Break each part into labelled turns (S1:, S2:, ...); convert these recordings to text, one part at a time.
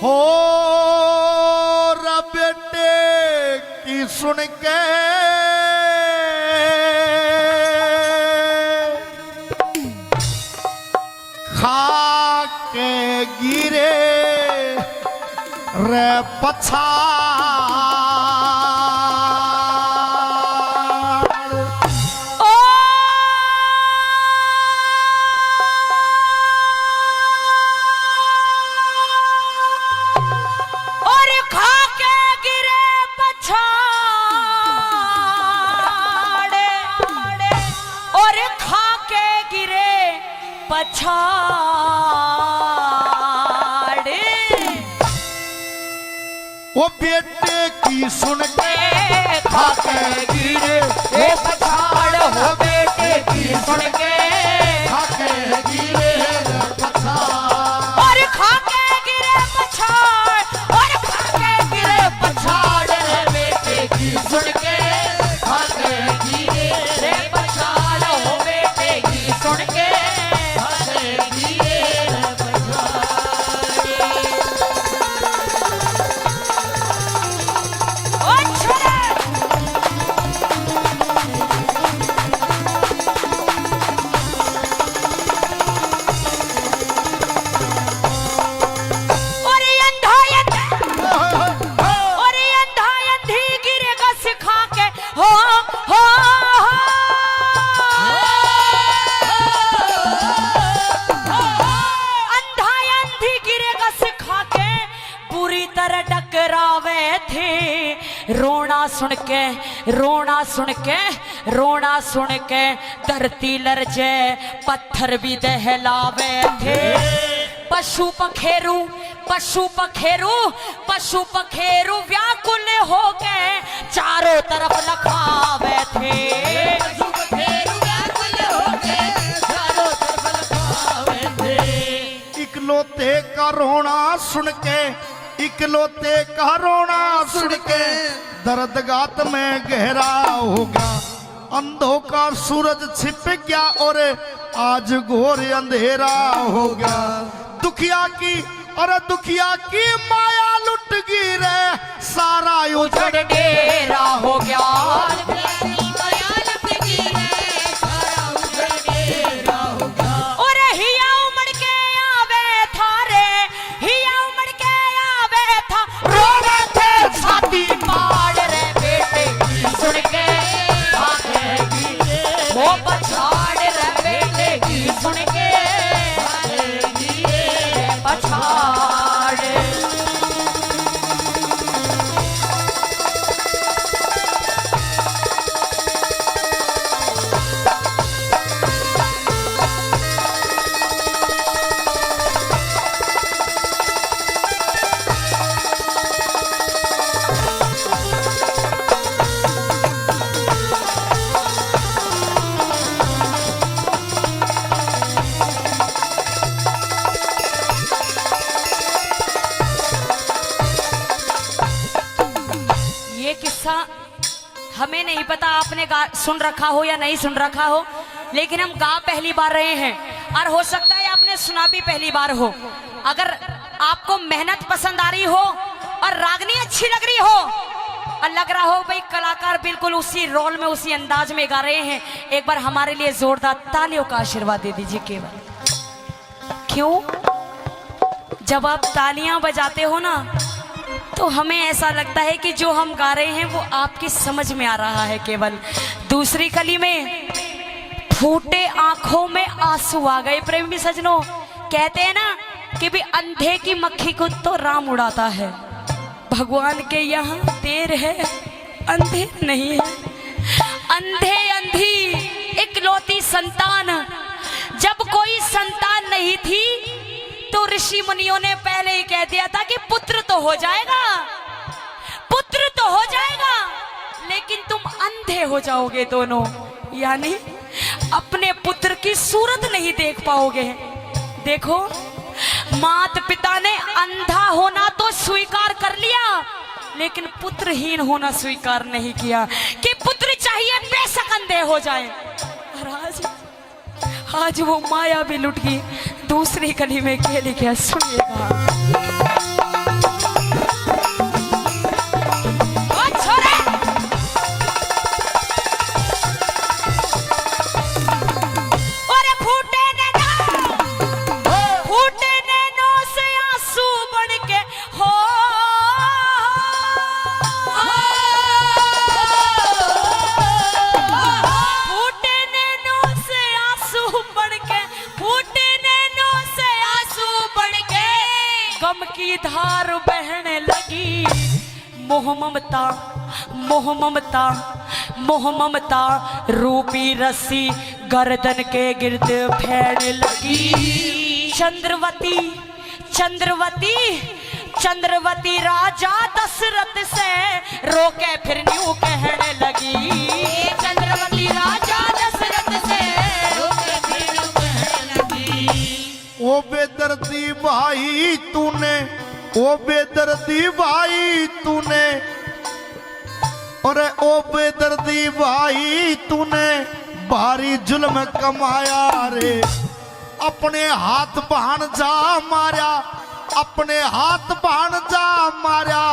S1: हो बेटे की सुन के खा के गिरे रे पछा वो बेटे की सुन के खा के गिरे
S2: ए पछाड़ हो बेटे की सुन के
S1: खा के गिरे पछाड़
S2: और खा के गिरे पछाड़ और खा के गिरे पछाड़ बेटे की सुन के
S1: खा के गिरे
S2: रे पछाड़ हो बेटे की सुन के
S1: खा के गिरे
S2: रोना सुन के धरती लरजे पत्थर भी दहलावे थे पशु पखेरु व्याकुल हो गए चारों तरफ लखावे थे
S1: पशु पखेरु व्याकुल हो गए चारों तरफ लखावे थे इकलौते का रोना सुन के इकलौते का रोना सुन के दर्द गात में गहरा होगा अंधों का सूरज छिप गया और आज घोर अंधेरा होगा दुखिया की माया लुट गिरे सारा उजड़
S2: डेरा हो गया हमें नहीं पता आपने सुन रखा हो या नहीं सुन रखा हो, लेकिन हम गा पहली बार रहे हैं और हो सकता है आपने सुना भी पहली बार हो। अगर आपको मेहनत पसंद आ रही हो और रागनी अच्छी लग रही हो और लग रहा हो भाई कलाकार बिल्कुल उसी रोल में उसी अंदाज में गा रहे हैं, एक बार हमारे लिए जोरदार तालियों का आशीर्वाद दे दीजिए केवल। क्यों? जब आप तालियां बजाते हो ना तो हमें ऐसा लगता है कि जो हम गा रहे हैं वो आपकी समझ में आ रहा है केवल। दूसरी कली में फूटे आंखों में आंसू आ गए। प्रेमी सजनों, कहते हैं ना कि भी अंधे की मक्खी को तो राम उड़ाता है, भगवान के यहाँ देर है अंधे नहीं है। अंधे अंधी इकलौती संतान, जब कोई संतान नहीं थी तो ऋषि मुनियों ने पहले ही कह दिया था कि पुत्र तो हो जाएगा, पुत्र तो हो जाएगा, लेकिन तुम अंधे हो जाओगे दोनों, यानी अपने पुत्र की सूरत नहीं देख पाओगे। देखो, माता पिता ने अंधा होना तो स्वीकार कर लिया, लेकिन पुत्रहीन होना स्वीकार नहीं किया कि पुत्र चाहिए बेशक अंधे हो जाए। आज वो माया भी लुट गई। दूसरी कली में क्या लिखा सुनिएगा। की धार बहने लगी। मोह ममता मोह ममता मोह ममता रूपी रस्सी गर्दन के गिर्द फैलने लगी। चंद्रवती चंद्रवती चंद्रवती राजा दशरथ से रोके फिर न्यू कहने लगी। चंद्रवती राजा दशरथ से रोके फिर न्यू कहने लगी।
S1: ओ बेदर्दी भाई तूने, ओ बेदर्दी भाई तूने, अरे ओ बेदर्दी भाई तूने भारी जुल्म कमाया रे। अपने हाथ बहन जा मारा, अपने हाथ बहन जा मारा,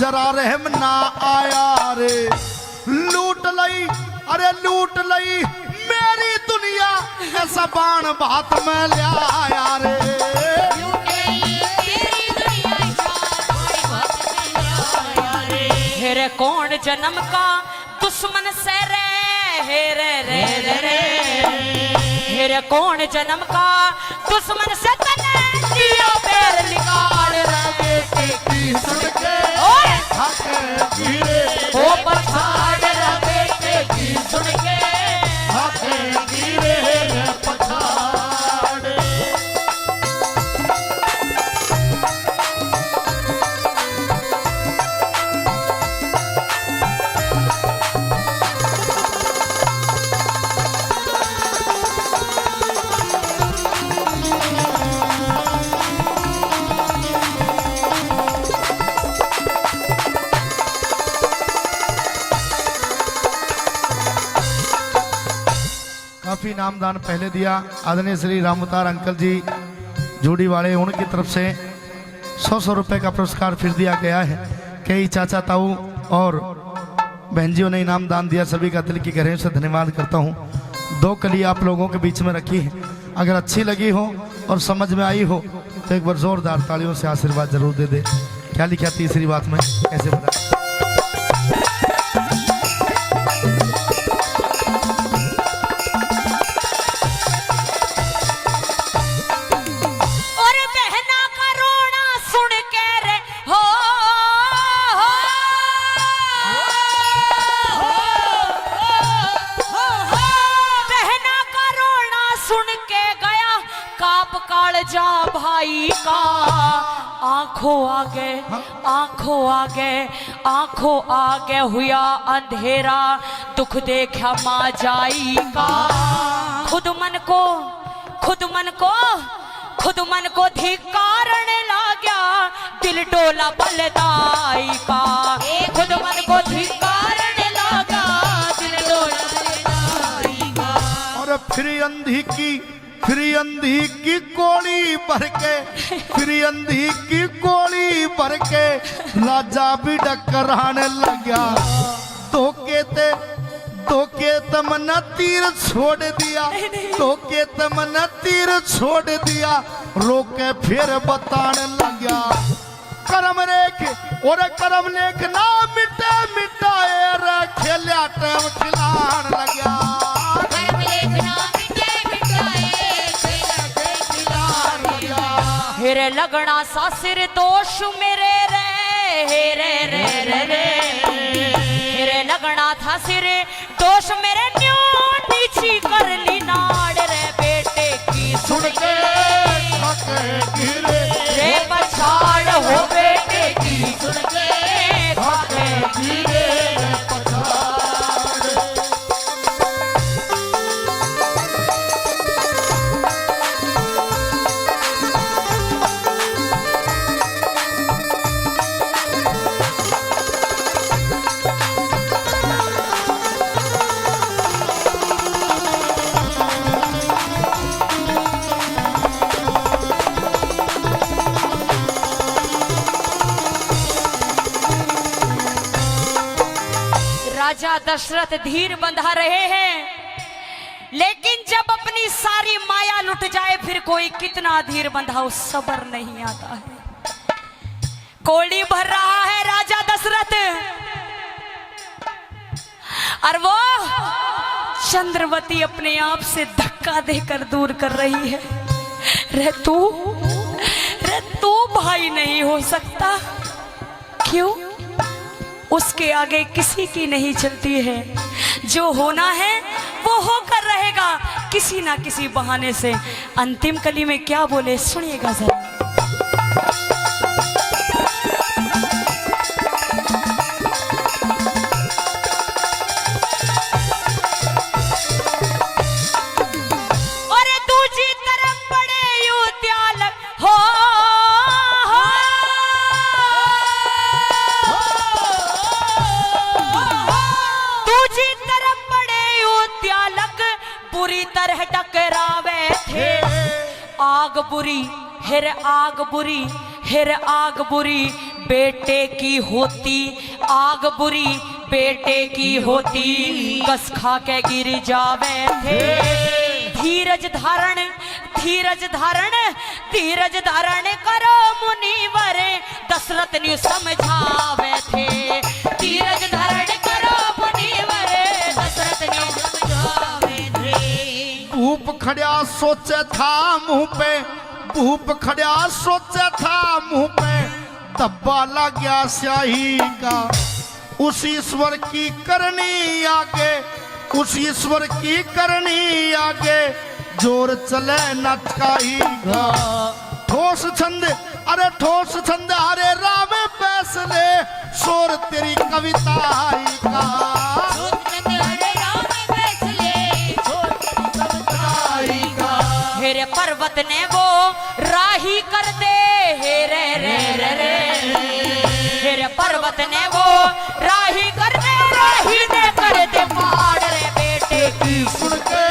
S1: जरा रहम ना आया रे। लूट लई, अरे लूट लई मेरी दुनिया, ऐसा बाण बात में ले आया रे।
S2: हेरे कौन जन्म का दुश्मन से रे, हेरे रे रे रे, हेरे कौन जन्म का दुश्मन से तने लियो पैर निकाल रे बेटे की सुन के ओए
S1: हक गिरे
S2: ओ पछाड़ रे बेटे की सुन के
S1: हक गिरे रे पछाड़। काफी नामदान पहले दिया आदरणीय श्री रामउतार अंकल जी जूड़ी वाले, उनकी तरफ से 100 रुपए का पुरस्कार फिर दिया गया है। कई चाचा ताऊ और बहनजियों ने इनाम दान दिया, सभी का दिल की गहराइयों से धन्यवाद करता हूँ। 2 कली आप लोगों के बीच में रखी है, अगर अच्छी लगी हो और समझ में आई हो तो एक बार जोरदार तालियों से आशीर्वाद जरूर दे दे। क्या लिखा तीसरी बात में कैसे बता।
S2: जा भाई का आंखों आगे आंखों आगे आंखों आगे हुआ अंधेरा, दुख देखा माँ जाई का। खुद मन को खुद मन को खुद मन को धिक्कारने लगा, दिल डोला बलदाई का। खुद मन को धिक्कारने लगा, दिल डोला बलदाई का।
S1: और फिर अंधी की गोली भर के, फिर अंधी की गोली भर के राजा भी डकराने लगा। धोखे ते मना तीर छोड़ दिया, धोखे ते मना तीर छोड़ दिया, रोके फिर बताने लगा। करम रेख और करम लेख ना मिटे मिटाए रे, खेलिया टाइम खिलान लगा।
S2: हेरे लगना सा सिर दोष मेरे रे, हेरे रे रे रे, हेरे लगना था सिर दोष मेरे, न्यू नीची कर ली नाड़ रे बेटे की सुन के रे पछाड़ हो बेटे की सुन के राजा दशरथ धीर बंधा रहे हैं, लेकिन जब अपनी सारी माया लुट जाए फिर कोई कितना धीर बंधा, सब्र नहीं आता है। कोड़ी भर रहा है राजा दशरथ, और वो चंद्रवती अपने आप से धक्का देकर दूर कर रही है। रे तू भाई नहीं हो सकता। क्यों? उसके आगे किसी की नहीं चलती है। जो होना है वो होकर रहेगा किसी ना किसी बहाने से। अंतिम कली में क्या बोले सुनिएगा जरा। बुरी तरह टकरावे थे। आग बुरी हिर आग बुरी, हिर आग बुरी बेटे की होती, आग बुरी बेटे की होती, कस खा के गिर जावे थे। धीरज धारण, धीरज धारण, धीरज धारण करो मुनिवर, दशरथ न्यू समझावे थे। धीरज धारण करो मुनिवर, दशरथ न्यू समझावे थे।
S1: भूप खड़िया सोचे था मुंह पे, भूप खड़िया सोचे था मुंह पे, धब्बा लग गया स्याही का। उस ईश्वर की करनी आगे, उस ईश्वर की करनी आगे, जोर चले नटकाई का। ठोस छंद, अरे ठोस छंद, अरे राम फैसले, शोर तेरी कविता का।
S2: हेरे पर्वत ने वो राही कर दे, हेरे रे रे रे, हेरे पर्वत ने वो राही कर दे, राही ने कर दे पहाड़ रे बेटे की
S1: सुन के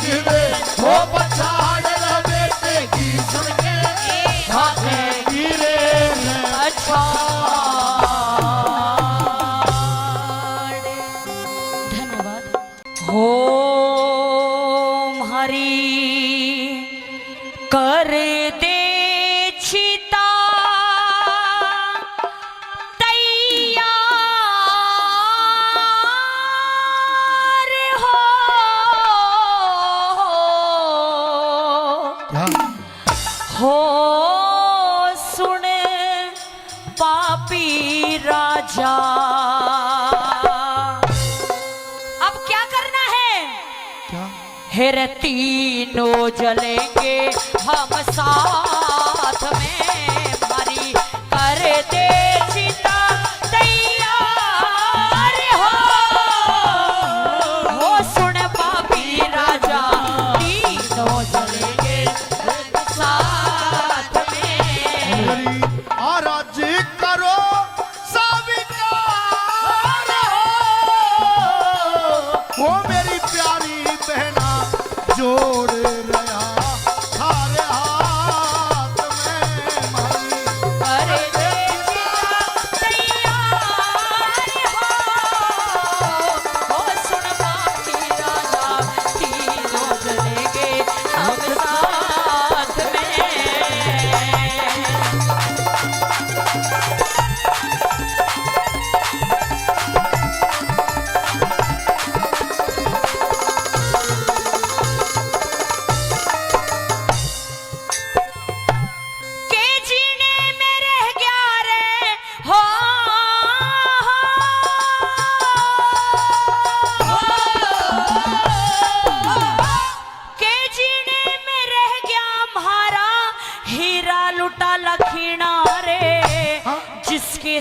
S1: गिरे वो पछाड़ रे बेटे की, सुन के गिरे।
S2: अच्छा धन्यवाद। हो कर दे चिता तैयार हो, हो सुन पापी राजा। अब क्या करना है?
S1: क्या?
S2: हेरे तीनों जलेंगे हम साथ में, मारी कर दे चिता तैयार हो सुन पापी राजा, तीनों जलेंगे साथ में।
S1: आराज करो स्वीकार हो, वो मेरी प्यारी बहना जोड़ रहा थारे हाथ में मारी।
S2: अरे तैयार हो सुन पापी राजा, तीनों जलेंगे हम साथ में।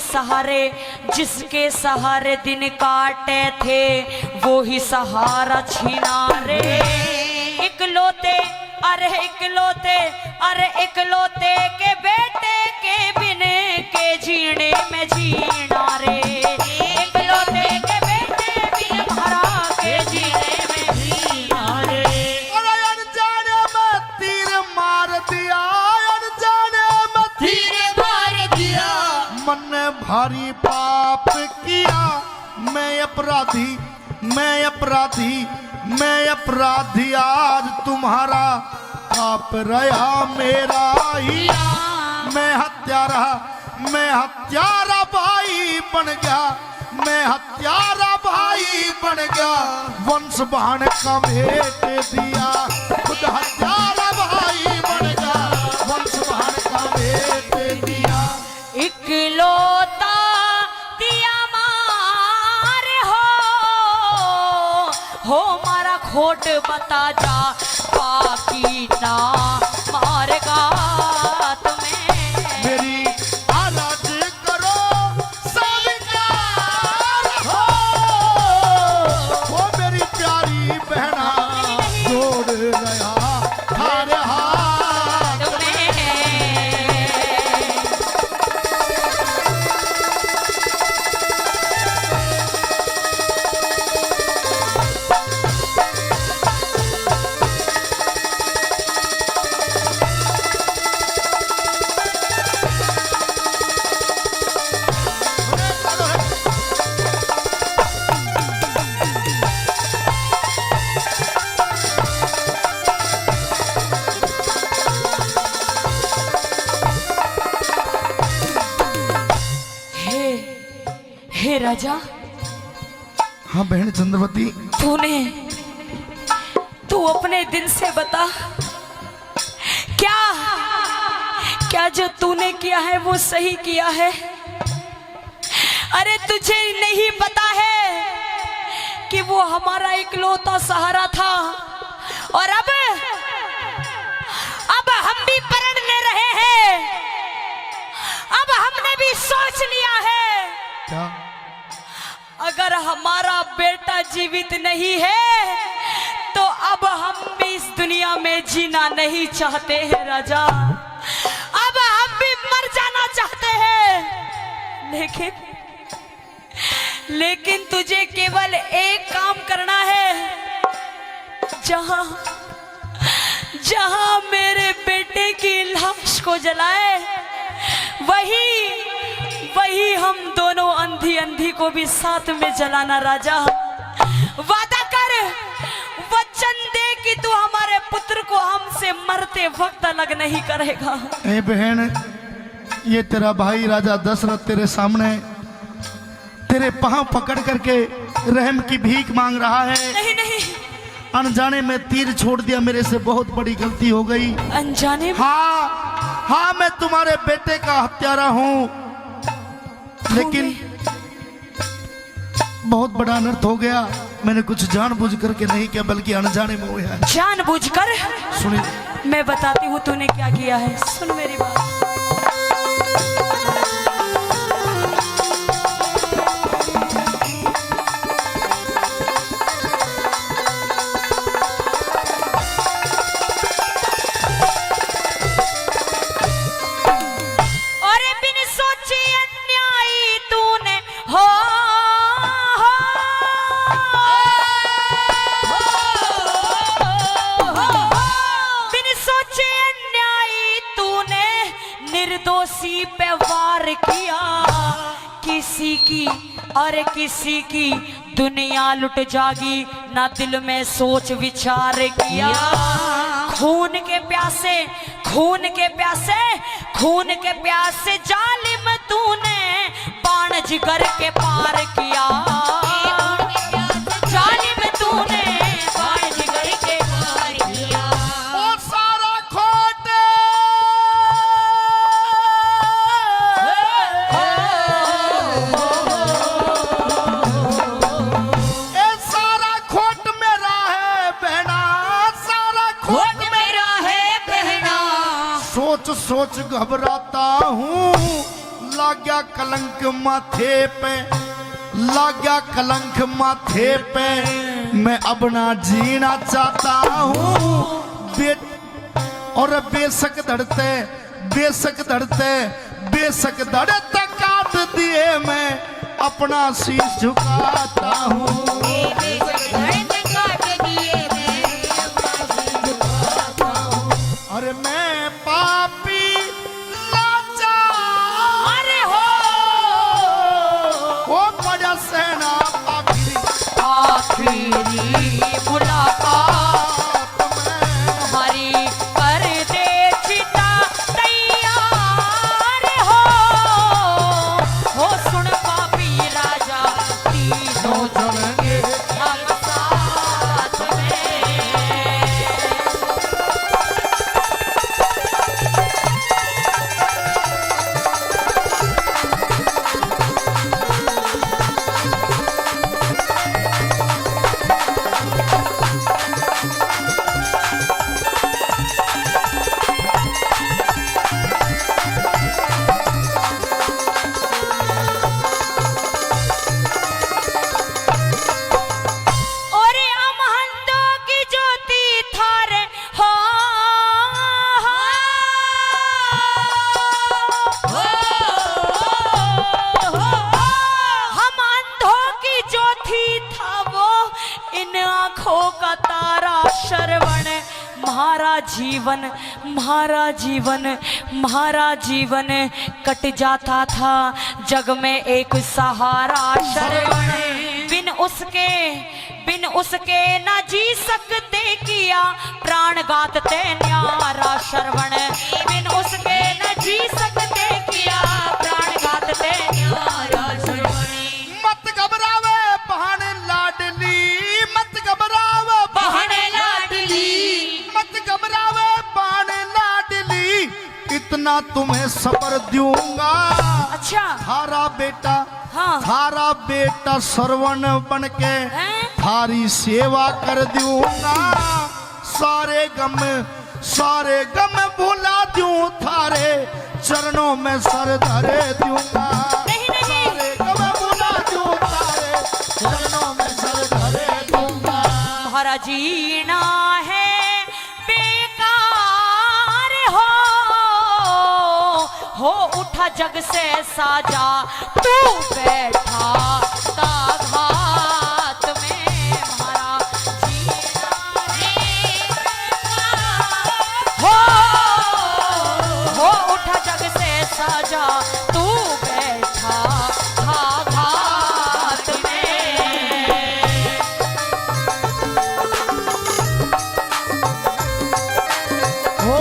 S2: सहारे जिसके सहारे दिन काटे थे, वो ही सहारा छीना रे। इकलौते अरे इकलौते, अरे इकलौते के बेटे के बिने के जीने में जीना रे। इकलौते के बेटे बिन भरा के जीने में जीना रे।
S1: अरे अनजाने में तीर मार दिया, अनजाने में तीर मार दिया, मन ने भारी पाप किया। मैं अपराधी, मैं अपराधी, मैं अपराधी, आज तुम्हारा पाप रहा मेरा ही। मैं हत्यारा, मैं हत्यारा भाई बन गया, मैं हत्यारा भाई बन गया, वंश बहन का भेंट दिया। खुद हत्यारा भाई बन गया, वंश बहन का
S2: खोट बता जा, बाकी ना मारेगा तुम्हें।
S1: मेरी आराज करो स्वीकार हो, वो मेरी प्यारी बहना जोड़ रहा थारे हाथ
S2: तुम्हें। हे राजा,
S1: हाँ बहन चंद्रवती,
S2: तू अपने दिल से बता, क्या क्या जो तूने किया है वो सही किया है? अरे तुझे नहीं पता है कि वो हमारा इकलौता सहारा था, और अब हम भी प्रण ले रहे हैं। अब हमने भी सोच लिया है,
S1: क्या
S2: अगर हमारा बेटा जीवित नहीं है तो अब हम भी इस दुनिया में जीना नहीं चाहते हैं राजा। अब हम भी मर जाना चाहते हैं, लेकिन तुझे केवल एक काम करना है। जहां जहां मेरे बेटे की लाश को जलाए, वही हम दोनों अंधी अंधी को भी साथ में जलाना राजा। वादा कर, वचन दे कि तू हमारे पुत्र को हमसे मरते वक्त अलग नहीं करेगा।
S1: ए बहन, ये तेरा भाई राजा दशरथ तेरे सामने तेरे पांव पकड़ करके रहम की भीख मांग रहा है।
S2: नहीं नहीं,
S1: अनजाने में तीर छोड़ दिया, मेरे से बहुत बड़ी गलती हो गई।
S2: अनजाने में?
S1: हाँ, मैं तुम्हारे बेटे का हत्यारा हूँ, लेकिन बहुत बड़ा अनर्थ हो गया। मैंने कुछ जानबूझ करके नहीं किया, बल्कि अनजाने में हुआ है।
S2: जानबूझकर?
S1: सुनिए,
S2: मैं बताती हूँ तूने क्या किया है, सुन मेरी बात। निर्दोषी पे वार किया, किसी की और किसी की दुनिया लुट जागी, ना दिल में सोच विचार किया। खून के प्यासे, खून के प्यासे, खून के प्यासे जालिम तूने बाण जिगर के पार किया। जालिम तूने बाण जिगर के पार किया।
S1: वो सारा खोट मेरा है बहना, सारा खोट
S2: मेरा है बहना।
S1: सोच सोच घबराता हूँ, लग गया कलंक माथे पे, लग गया कलंक माथे पे, मैं अब ना जीना चाहता हूँ। और बेशक धड़ते, बेशक धड़ते, बेशक धड़ते काट दिए, मैं अपना शीश झुकाता हूँ। अरे मैं पापी लाचार,
S2: अरे हो
S1: वो बड़ा सेना
S2: आखिरी मुलाकात
S1: में
S2: हमारी कर दे चिता तैयार हो सुन पापी राजा, तीनों जगह श्रवण म्हारा जीवन म्हारा जीवन म्हारा जीवन कट जाता था जग में एक सहारा श्रवण बिन उसके न जी सकते किया प्राण गाते न्यारा श्रवण बिन उसके न जी सकते किया प्राण गाते न्यारा श्रवण।
S1: मत घबरावे बहन लाडली, मत घबरावे
S2: बहन लाडली,
S1: मत घबरावे बहन लाडली, इतना तुम्हें सबर दूंगा।
S2: अच्छा
S1: थारा बेटा
S2: हाँ
S1: थारा बेटा श्रवण बन के थारी सेवा कर दूंगा। सारे गम भुला दूं, थारे चरणों में सर धरे दूंगा।
S2: नहीं नहीं
S1: सारे गम भुला दूं, थारे चरणों में सर धरे दूंगा।
S2: हमारा जीना है बेकार हो उठा जग से साजा तू बैठा घात में। हमारा जीना है हो उठा जग से साजा तू बैठा घात में।
S1: हो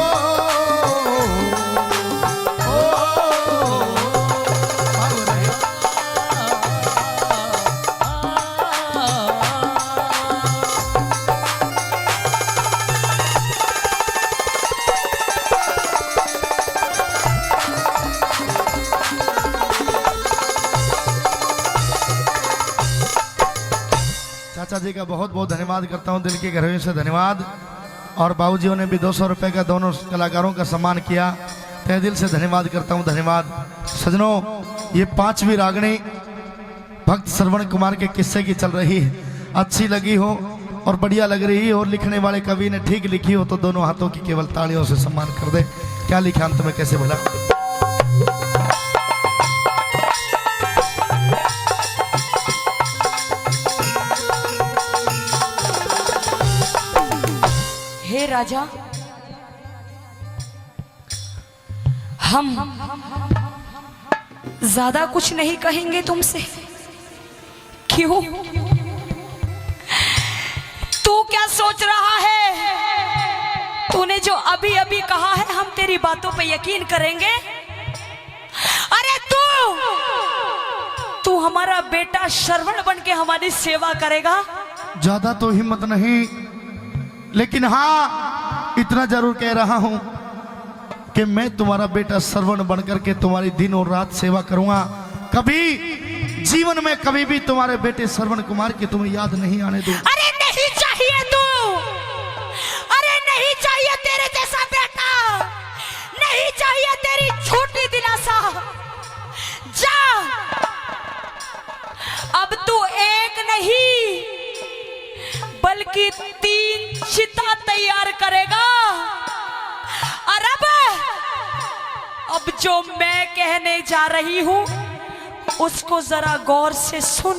S1: चाचा जी का बहुत बहुत धन्यवाद करता हूँ, दिल के गहराई से धन्यवाद। और बाबूजियों ने भी 200 रुपए का दोनों कलाकारों का सम्मान किया, तहे दिल से धन्यवाद करता हूँ, धन्यवाद। सजनों, ये 5वीं रागनी भक्त श्रवण कुमार के किस्से की चल रही है, अच्छी लगी हो और बढ़िया लग रही है और लिखने वाले कवि ने ठीक लिखी हो तो दोनों हाथों की केवल तालियों से सम्मान कर दे। क्या लिखा अंत में, कैसे बोला?
S2: हे राजा, हम ज्यादा कुछ नहीं कहेंगे तुमसे। क्यों? तू क्या सोच रहा है? तूने जो अभी अभी कहा है हम तेरी बातों पे यकीन करेंगे? अरे तू हमारा बेटा श्रवण बन के हमारी सेवा करेगा?
S1: ज्यादा तो हिम्मत नहीं, लेकिन हाँ इतना जरूर कह रहा हूं कि मैं तुम्हारा बेटा श्रवण बनकर के तुम्हारी दिन और रात सेवा करूंगा। कभी जीवन में कभी भी तुम्हारे बेटे श्रवण कुमार की तुम्हें याद नहीं आने दूं।
S2: अरे नहीं चाहिए तू, अरे नहीं चाहिए तेरे जैसा बेटा, नहीं चाहिए तेरी छोटी दिलासा। जा, अब तू एक नहीं बल्कि 3 चिता तैयार करेगा। और अब जो मैं कहने जा रही हूं उसको जरा गौर से सुन।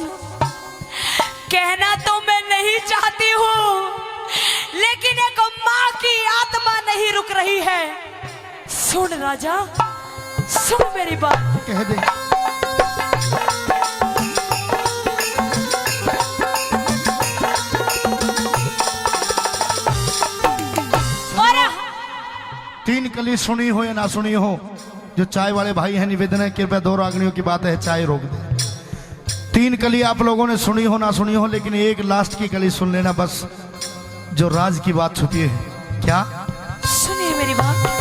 S2: कहना तो मैं नहीं चाहती हूं, लेकिन एक मां की आत्मा नहीं रुक रही है। सुन राजा, सुन मेरी बात।
S1: कह दे। तीन कली सुनी हो या ना सुनी हो, जो चाय वाले भाई हैं निवेदन है कृपया 2 रागनियों की बात है, चाय रोक दे। 3 कली आप लोगों ने सुनी हो ना सुनी हो, लेकिन एक लास्ट की कली सुन लेना बस, जो राज की बात छुपी है। क्या?
S2: सुनिए मेरी बात।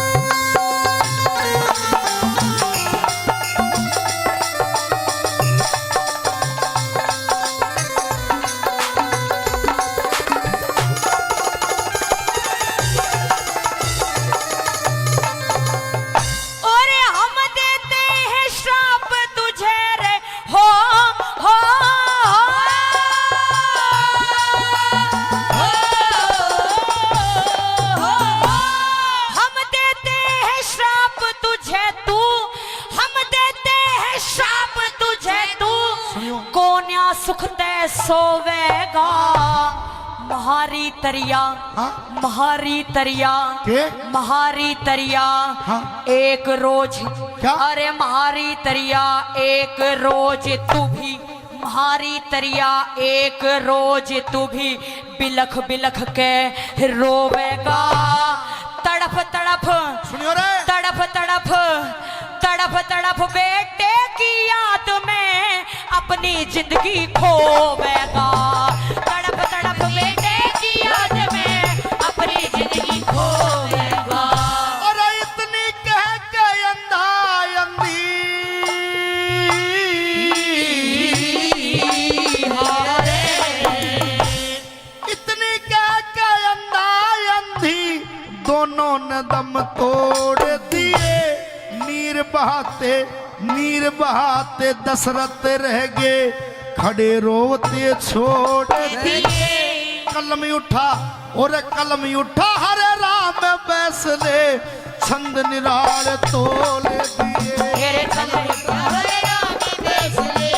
S2: सुख ते सोवेगा महारी तरिया,
S1: हाँ?
S2: महारी तरिया
S1: के?
S2: महारी तरिया
S1: हाँ?
S2: एक रोज।
S1: क्या?
S2: अरे महारी तरिया एक रोज तू भी, महारी तरिया एक रोज तू भी बिलख बिलख के रोवेगा। तड़फ तड़फ
S1: सुनियो रे,
S2: तड़फ तड़फ तड़फ तड़फ बेटे की याद में अपनी जिंदगी खोवेगा। तड़फ तड़फ बेटे की याद में अपनी जिंदगी खोवेगा।
S1: और इतनी कह के अंधा अंधी इतनी कह के अंधा अंधी दोनों ने दम तोड़ दिए। नीर बहाते दशरथ रह गए खड़े रोते छोड़ दिए। कलम उठा और कलम उठा हरे राम बैसले छंद निराल तोल दिए।
S2: तेरे चंद हरे राम बैसले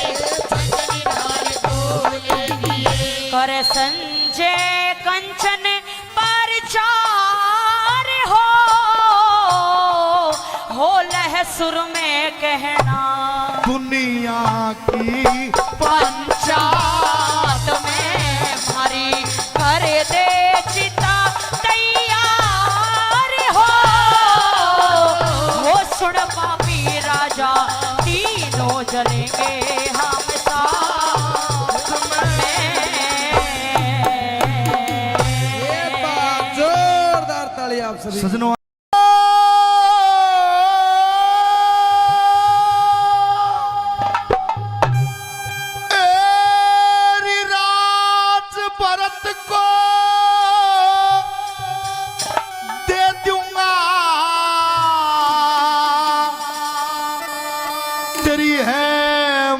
S2: छंद निराल तोल दिए। करे संजय कंचन परचार हो लहसुर में कहना
S1: दुनिया की
S2: पंचायत में मारी कर दे चिता तैयार हो सुन पापी राजा तीनों जलेंगे हम साथ में।
S3: जोरदार ताली आप सभी।
S1: सजनों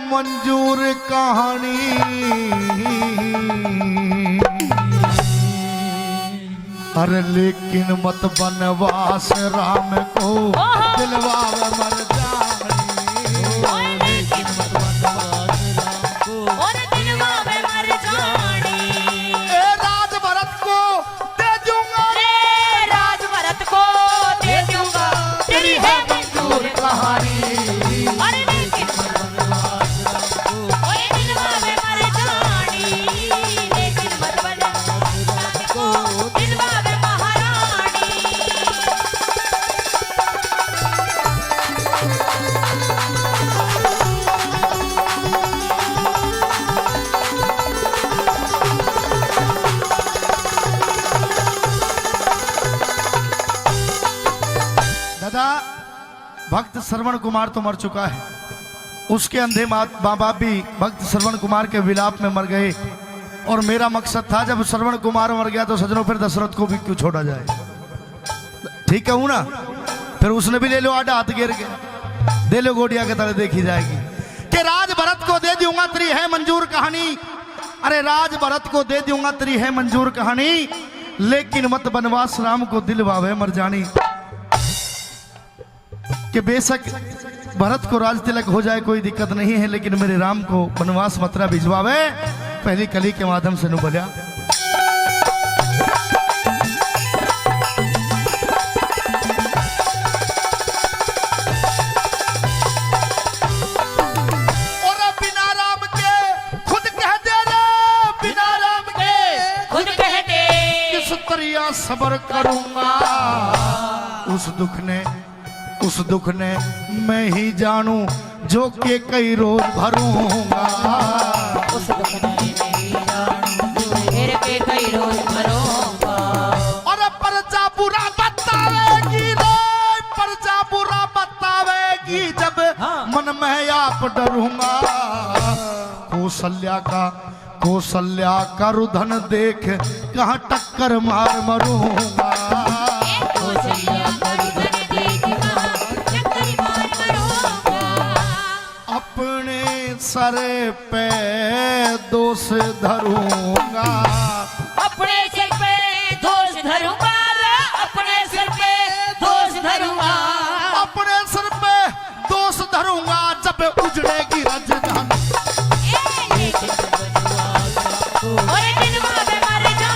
S1: मंजूर कहानी अरे लेकिन मत बनवास राम को दिलवावे मर जानी। लेकिन मत बनवास राम को
S2: और दिलवावे मर जानी।
S1: ए राज भरत को दे दूंगा,
S2: रे राज भरत को दे दूंगा तेरी है मंजूर कहानी। अरे लेकिन
S1: भक्त श्रवण कुमार तो मर चुका है, उसके अंधे माँ बाप भी भक्त श्रवण कुमार के विलाप में मर गए। और मेरा मकसद था जब श्रवण कुमार मर गया तो सजनों फिर दशरथ को भी क्यों छोड़ा जाए। ठीक है ना, फिर उसने भी ले लो आडा हाथ गिर के दे लो गोडिया के तरह देखी जाएगी कि राज भरत को दे दूंगा तेरी है मंजूर कहानी। अरे राज भरत को दे दूंगा तेरी है मंजूर कहानी, लेकिन मत बनवास राम को दिलवावे मर जानी। कि बेशक भरत को राज तिलक हो जाए कोई दिक्कत नहीं है, लेकिन मेरे राम को वनवास मथुरा भिजवावे पहली कली के माध्यम से नु बोलिया। और बिना राम के खुद कह दे रे, बिना राम के
S2: खुद कह दे
S1: किस तरिया सबर करूंगा। उस दुख ने मैं ही जानू जो के कई रोज भरूंगा।
S2: उस दुख ने मैं ही जानू फिर के कई रोज भरूंगा।
S1: और प्रजा बुरा बतावेगी रे, प्रजा बुरा बतावेगी जब मन में आप डरूंगा। कौशल्या का रुधन देख कहाँ टक्कर मार मरूंगा। अपने सर पे दोष धरूंगा,
S2: अपने सिर पे दोष धरूंगा, अपने सिर पे दोष धरूंगा,
S1: अपने सर पे दोष धरूंगा जब उजड़ेगी राजधानी।
S2: और दिलवा में मर जा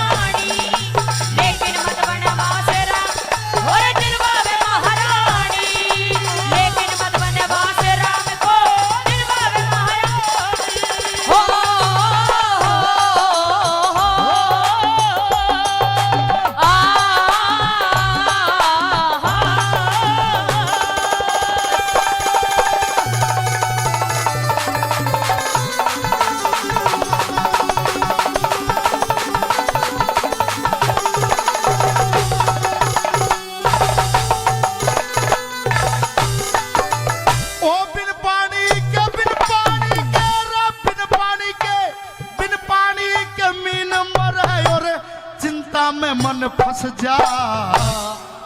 S1: में मन फंस जा।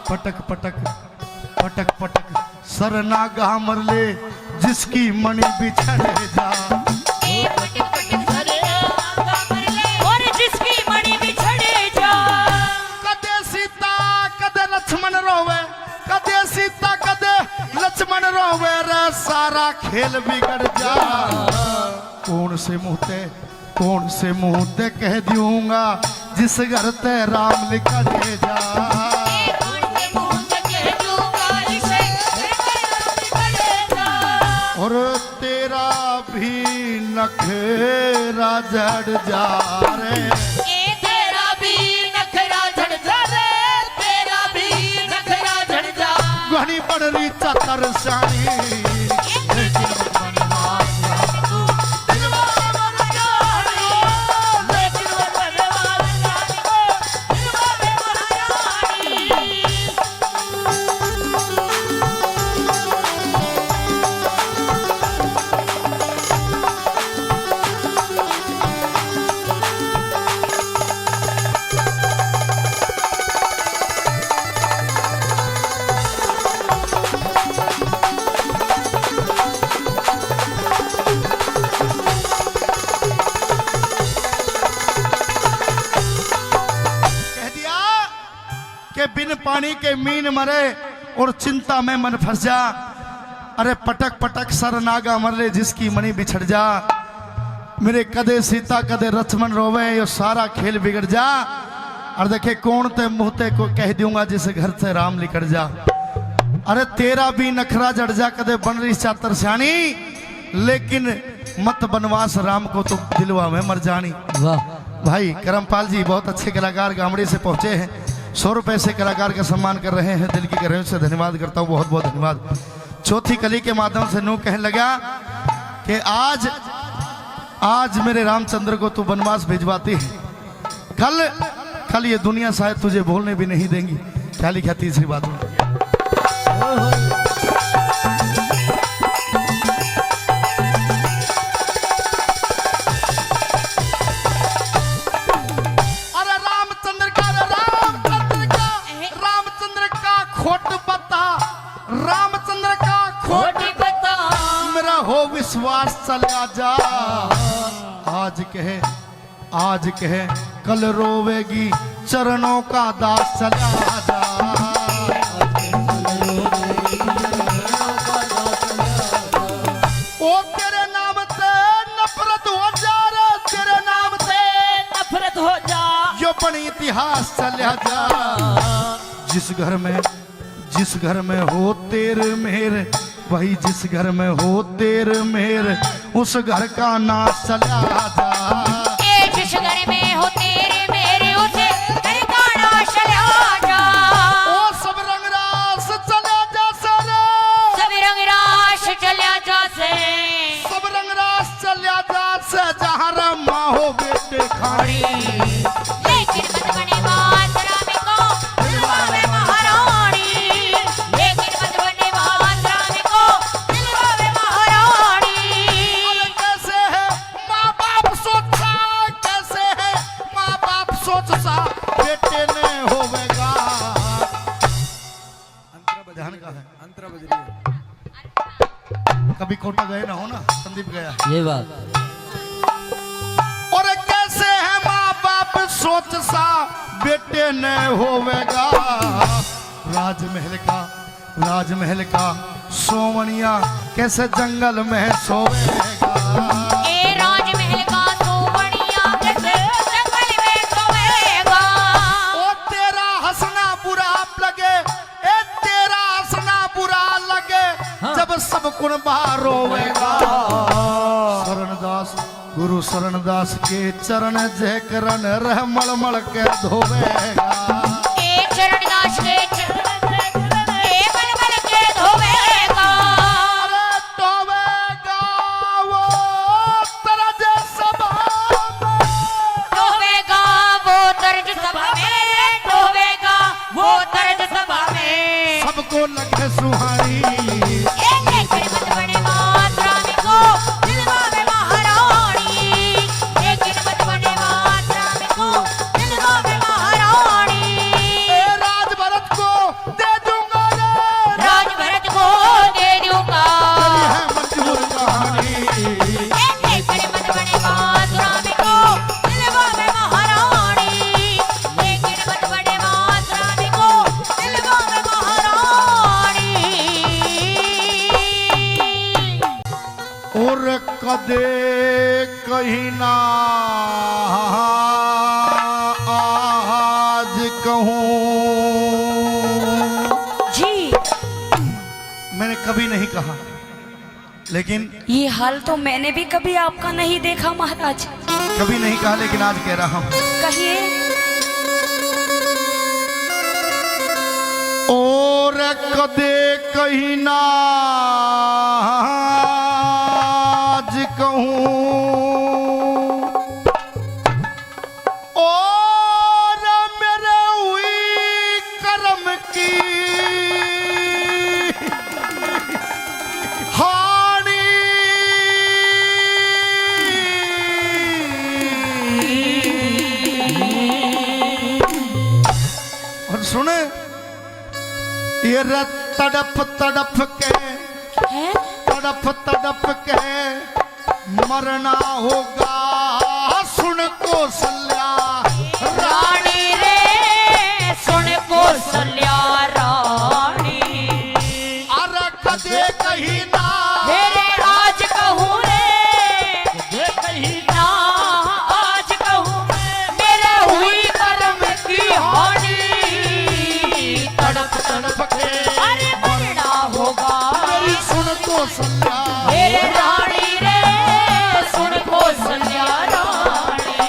S1: पटक पटक पटक पटक सरनागा मरले जिसकी मणि बिछड़ जा।
S2: और जिसकी मणि बिछड़े जा।
S1: कदे सीता कदे लक्ष्मण रोवे, कदे सीता कदे लक्ष्मण रोवे रे सारा खेल बिगड़ जा। कौन से मुंह ते कह दूंगा जिस घर ते राम लिखड़े जा। और तेरा भी नखरा झड़ जा रे,
S2: तेरा भी नखरा झड़ जा रे, तेरा भी नखरा झड़ जा।
S1: घनी पड़ रही चतर सानी बिन पानी के मीन मरे और चिंता में मन फंस जा। अरे पटक पटक सरनागा मरले जिसकी मणि बिछड़ जा। मेरे कदे सीता कदे लक्ष्मण रोवे यो सारा खेल बिगड़ जा। और देखे कौन ते मुहते को कह दूंगा जिस घर से राम लिकड़ जा। अरे तेरा भी नखरा जड़ जा कदे बन रही चातर सियानी, लेकिन मत बनवास राम को तो दिलवा में मर जानी।
S3: वाह
S1: भाई करमपाल जी बहुत अच्छे कलाकार गामड़ी से पहुंचे हैं, 100 रुपए से कलाकार का सम्मान कर रहे हैं। दिल की गहराइयों से धन्यवाद करता हूँ, बहुत बहुत धन्यवाद। चौथी कली के माध्यम से नू कहने लगा कि आज मेरे रामचंद्र को तू वनवास भिजवाती है, कल ये दुनिया शायद तुझे बोलने भी नहीं देंगी। क्या लिखा तीसरी बात में? विश्वास चला जा। आज कहे कल रोवेगी चरणों का दास चला जा। ओ तेरे नाम से नफरत हो जा रे, तेरे नाम से
S2: नफरत हो जा।
S1: यो बनी इतिहास चला जा। जिस घर में हो तेरे मेरे, वही जिस घर में हो तेरे मेरे, उस घर का नाश चला जा।
S2: जिस घर में हो तेरे मेरे, उस घर का नाश चला जा।
S1: ओ सब रंग रास चला जा सरे,
S2: सब रंग रास चला जा से,
S1: सब रंग रास चला जा से। जहाँ रमा हो बेटे खाड़ी,
S2: लेकिन मत बने बात राम को दिलवा में महारानी। लेकिन मत बने बात राम को दिलवा में महारानी।
S1: कैसे है माँ बाप सोचा, कैसे है माँ बाप सोच सा बेटे ने होवेगा। ध्यान का है,
S3: अंतरा बज रही है।
S1: कभी कोटा गए ना हो ना, संदीप गया।
S3: ये बात
S1: और कैसे है माँ बाप सोच सा बेटे ने होवेगा। राजमहल का सोमनिया कैसे जंगल में सोवेगा।
S2: ए राजमहल का सोमनिया कैसे जंगल में सोवेगा।
S1: ओ तेरा हंसना बुरा लगे, ए तेरा हंसना बुरा लगे, जब सब कुन बाहर रोवेगा। गुरु शरणदास के चरण जय करन रह मलमल के धोवेगा।
S2: शरणदास के मलमल के धोवेगा।
S1: अरे धोवेगा वो तरज सभा में,
S2: धोवेगा वो तर्ज सभा में, धोवेगा वो तर्ज सभा में।
S1: सबको लगे सुहानी।
S2: लेकिन मत बने बात राम को दिलवा में महारानी। लेकिन मत बने बात राम को दिलवा में महारानी।
S1: कदे कहीं ना आज कहूं।
S2: जी
S1: मैंने कभी नहीं कहा, लेकिन
S2: ये हाल तो मैंने भी कभी आपका नहीं देखा महाराज।
S1: कभी नहीं कहा, लेकिन आज कह रहा हूं।
S2: कहिए।
S1: और कदे कहीं ना आज कहूं, और मेरे हुई कर्म की हानि। और सुने, ये तड़प तड़प के
S2: हैं?
S1: तड़प तड़प के मरना होगा, सुन कौशल्या
S2: रानी रे सुन कौशल्या रानी।
S1: अरे कदे कहीं ना
S2: मेरे आज कहूँ रे,
S1: कदे कहीं
S2: ना आज कहूँ मेरे हुई कर्म की हानि।
S1: तड़प तड़प के
S2: अरे मरना होगा,
S1: मेरी सुन कौशल्या।
S2: मेरे रानी रे सुन कौशल्या रानी।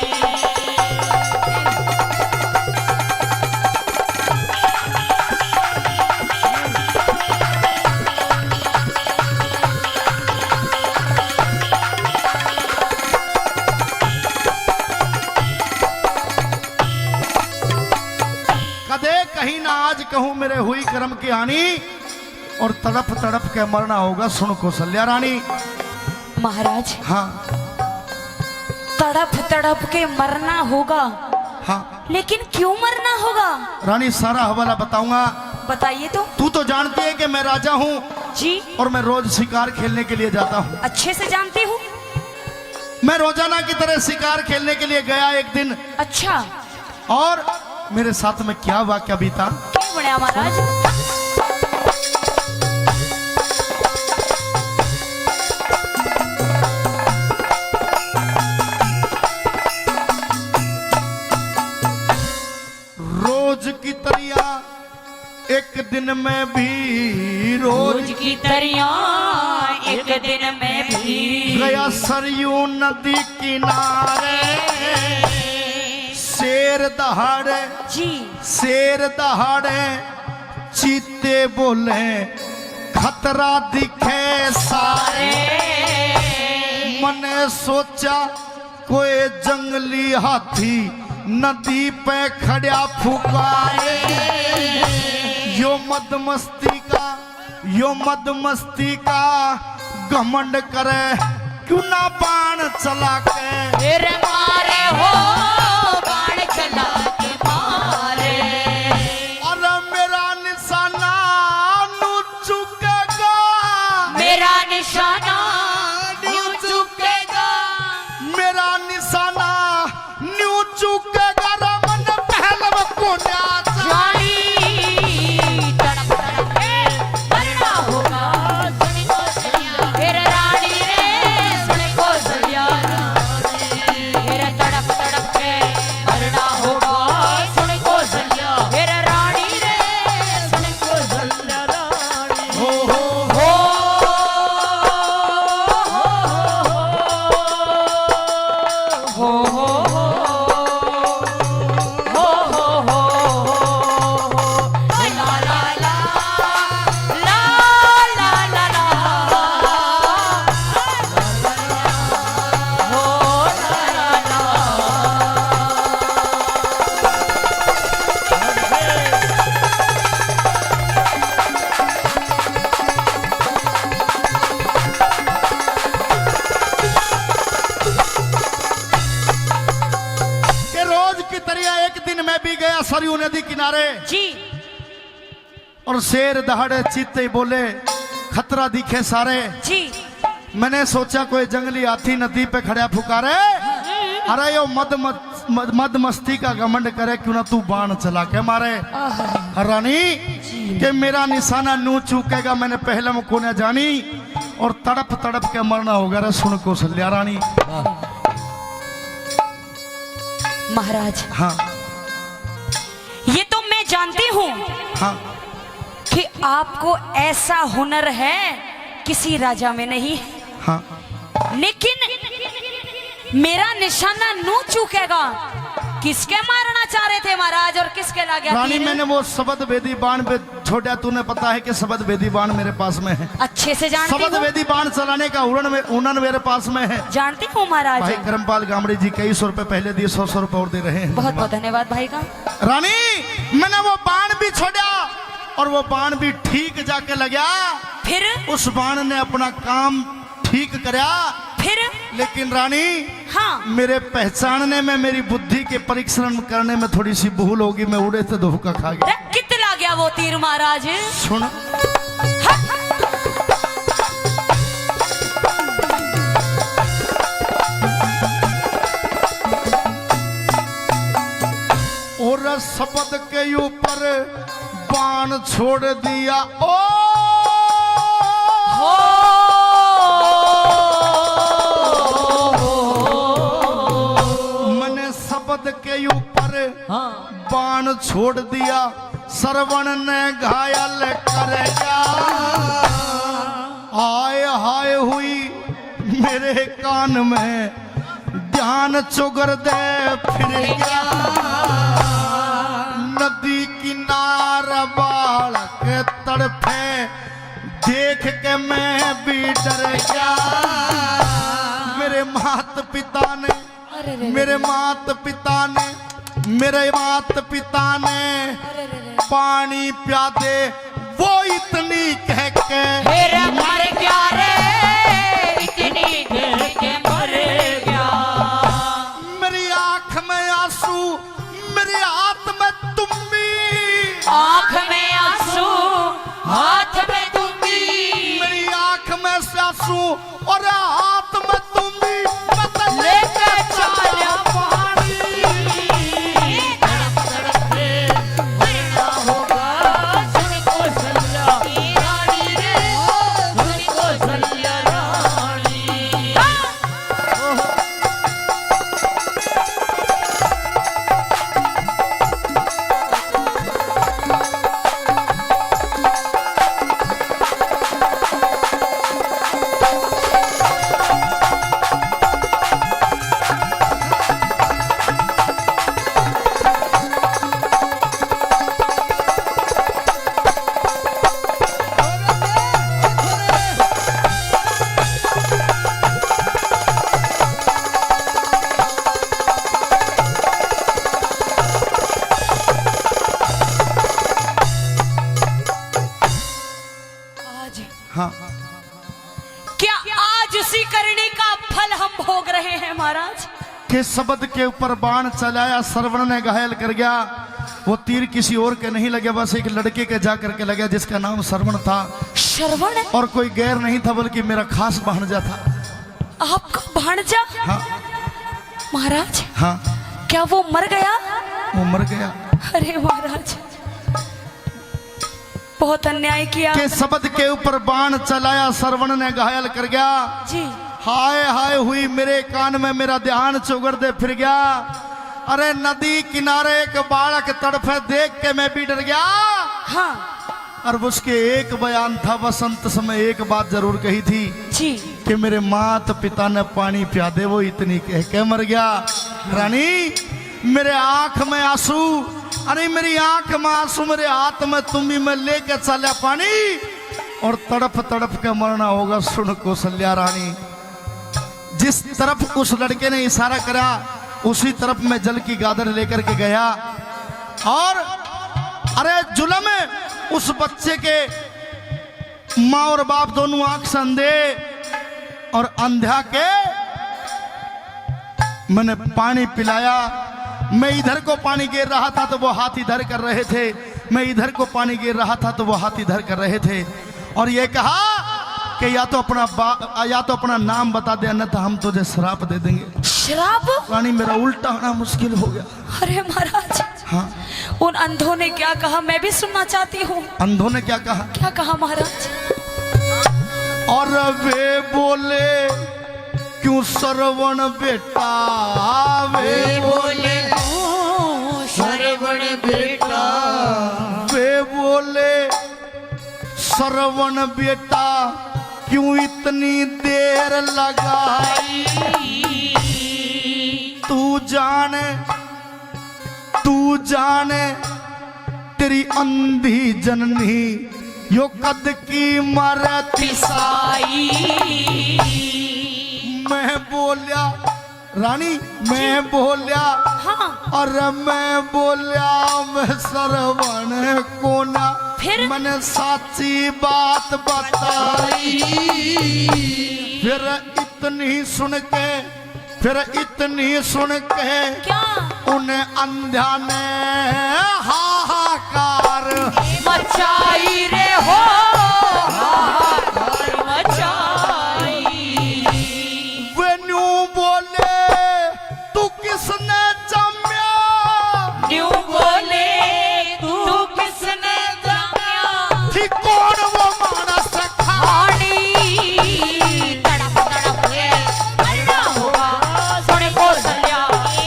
S1: कदे कहीं ना आज कहूं मेरे हुई कर्म की हानि, और तड़प तड़प के मरना होगा, सुन कौशल्या रानी।
S2: महाराज
S1: हाँ
S2: तड़प तड़प के मरना होगा,
S1: हाँ
S2: लेकिन क्यों मरना होगा?
S1: रानी, सारा हवाला बताऊंगा।
S2: बताइए तो।
S1: तू तो जानती है कि मैं राजा हूँ
S2: जी
S1: और मैं रोज शिकार खेलने के लिए जाता हूँ।
S2: अच्छे से जानती हूँ।
S1: मैं रोजाना की तरह शिकार खेलने के लिए गया एक दिन,
S2: अच्छा
S1: और मेरे साथ में क्या वाक्या बीता।
S2: क्या बढ़िया महाराज।
S1: रोज की तरिया एक दिन में भी, रोज
S2: की तरिया एक दिन में भी
S1: गया सरयू नदी किनारे। शेर दहाड़े
S2: जी
S1: शेर दहाड़े चीते बोले, खतरा दिखे सारे। मैंने सोचा कोई जंगली हाथी नदी पे खड़ा फुकारे। यो मदमस्ती का घमंड करे, क्यों ना बाण चला के
S2: फिर मारे हो, बाण चला के मारे।
S1: और मेरा निशाना नू चुकेगा,
S2: मेरा निशाना न्यू चुकेगा।
S1: मेरा निशाना न्यू चुकेगा। रमन पहलव को न्याचा
S2: रानी तड़प तड़प के मरना होगा, सुन कौशल्या। फिर रानी रे सुन कौशल्या रानी। फिर तड़प तड़प के मरना होगा, सुन कौशल्या। फिर रानी रे सुन कौशल्या रानी।
S1: हो
S2: हो ला ला ला ला ला ला ला हो ला ला ला।
S1: कि रोज की तरह एक दिन मैं भी गया सरयू नदी किनारे,
S2: जी
S1: और शेर दहाड़े चीते बोले, खतरा दिखे सारे।
S2: जी
S1: मैंने सोचा कोई जंगली हाथी नदी पे खड़ा फुकारे। अरे यो मद मस्ती का घमंड करे, क्यों ना तू बाण चला के मारे। रानी कि मेरा निशाना नू चूकेगा, मैंने पहले को न जानी। और तड़प तड़प के मरना होगा। रे सुन कौशल्या रानी।
S2: महाराज
S1: हाँ
S2: ये तो मैं जानती हूँ
S1: हाँ
S2: कि आपको ऐसा हुनर है किसी राजा में नहीं,
S1: हाँ
S2: लेकिन मेरा निशाना नू चूकेगा। किसके मारना चाह रहे थे महाराज और किसके लग गया
S1: रानी?
S2: तीर?
S1: मैंने वो शबद वेदी बाण पे छोड़ा। तूने पता है कि शबद वेदी बाण मेरे पास में है।
S2: अच्छे से जानती
S1: शबद
S2: हूँ,
S1: वेदी बाण चलाने का उड़न मेरे पास में है।
S2: जानती हूँ महाराज।
S1: भाई करमपाल गामड़ी जी कई 100 रुपए पहले दिए, 100 रुपए और दे रहे हैं।
S2: बहुत बहुत धन्यवाद भाई का।
S1: रानी मैंने वो बाण भी छोड़ा और वो बाण भी ठीक जाके लगा।
S2: फिर
S1: उस बाण ने अपना काम ठीक करया।
S2: फिर
S1: लेकिन रानी
S2: हाँ
S1: मेरे पहचानने में, मेरी बुद्धि के परीक्षण करने में थोड़ी सी भूल होगी। मैं उड़े से धोखा खा गया।
S2: कितना गया वो तीर महाराज?
S1: सुन
S2: हाँ।
S1: और शब्द के ऊपर बाण छोड़ दिया। ओ मैंने शब्द के ऊपर बाण छोड़ दिया, श्रवण ने घायल कर गया। हाय हाय हुई मेरे कान में, ध्यान चुगर दे फिर गया। नदी किनार बालक तड़पे, देख के मैं भी डर गया। मेरे माता पिता ने, मेरे माता पिता ने पानी पिया दे, वो इतनी कह के
S2: मर गया रे, इतनी कह के मर गया।
S1: मेरी आंख में आंसू, मेरे हाथ में तुम्बी,
S2: आंख में आंसू हाथ में तुम्बी,
S1: मेरी आंख में से आंसू और हाथ में तुम्बी।
S2: लेके चला पानी, मरना होगा सुन कौशल्या रानी रे, सुन कौशल्या रानी।
S1: हाँ
S2: क्या आज उसी करने का फल हम भोग रहे हैं महाराज?
S1: के शब्द के ऊपर बाण चलाया, श्रवण ने घायल कर गया। वो तीर किसी और के नहीं लगे, बस एक लड़के के जा करके लगा जिसका नाम श्रवण था।
S2: श्रवण?
S1: और कोई गैर नहीं था बल्कि मेरा खास भांजा था।
S2: आपका भांजा?
S1: हाँ
S2: महाराज
S1: हाँ
S2: क्या वो मर गया?
S1: वो मर गया।
S2: अरे महाराज बहुत अन्याय किया
S1: के शब्द के ऊपर बाण चलाया, श्रवण ने घायल कर गया।
S2: जी।
S1: हाय हाय हुई मेरे कान में, मेरा ध्यान चुगर दे फिर गया। अरे नदी किनारे एक बालक तड़फे, देख के मैं भी डर गया।
S2: हाँ
S1: और उसके एक बयान था, बसंत समय एक बात जरूर कही थी
S2: जी
S1: कि मेरे माता पिता ने पानी पिया दे, वो इतनी कह के मर गया। रानी मेरे आंख में आंसू, अरे मेरी आंख में आंसू, मेरे हाथ में तुम्बी में लेके चला पानी, और तड़प तड़प के मरना होगा। सुन कौशल्या रानी, जिस तरफ उस लड़के ने इशारा करा उसी तरफ मैं जल की गादर लेकर के गया। और अरे जुलम उस बच्चे के माँ और बाप दोनों आंख से अंधे और अंधा के मैंने पानी पिलाया। मैं इधर को पानी गिर रहा था तो वो हाथ इधर कर रहे थे, मैं इधर को पानी गिर रहा था तो वो हाथ इधर कर रहे थे। और ये कहा कि या तो अपना नाम बता दे, अन्यथा हम तुझे श्राप दे देंगे।
S2: श्राप?
S1: रानी मेरा उल्टा होना मुश्किल हो गया।
S2: अरे महाराज
S1: हाँ
S2: उन अंधों ने क्या कहा, मैं भी सुनना चाहती हूँ।
S1: अंधों ने क्या कहा?
S2: क्या कहा महाराज?
S1: और वे बोले क्यों श्रवण बेटा, वे बोले
S3: श्रवण बेटा,
S1: वे बोले श्रवण बेटा क्यों इतनी देर लगाई। तू जाने तेरी अंधी जननी यो कद की मरती साई। मैं बोलिया रानी, मैं बोलिया
S2: हाँ।
S1: और मैं बोलिया मैं श्रवण को ना,
S2: फिर
S1: मैंने साची बात बताई। फिर इतनी सुन के
S2: क्या
S1: उन्हें अंधा ने हाहाकार
S2: मचाई रे हो, हाहाकार मचाई।
S1: वे न्यू बोले तू किसने जम्या,
S2: न्यू बोले तू किसने जम्या,
S1: थी कौन वो मानस
S2: खानी तड़प तड़प के मरना होगा। सुन कौशल्या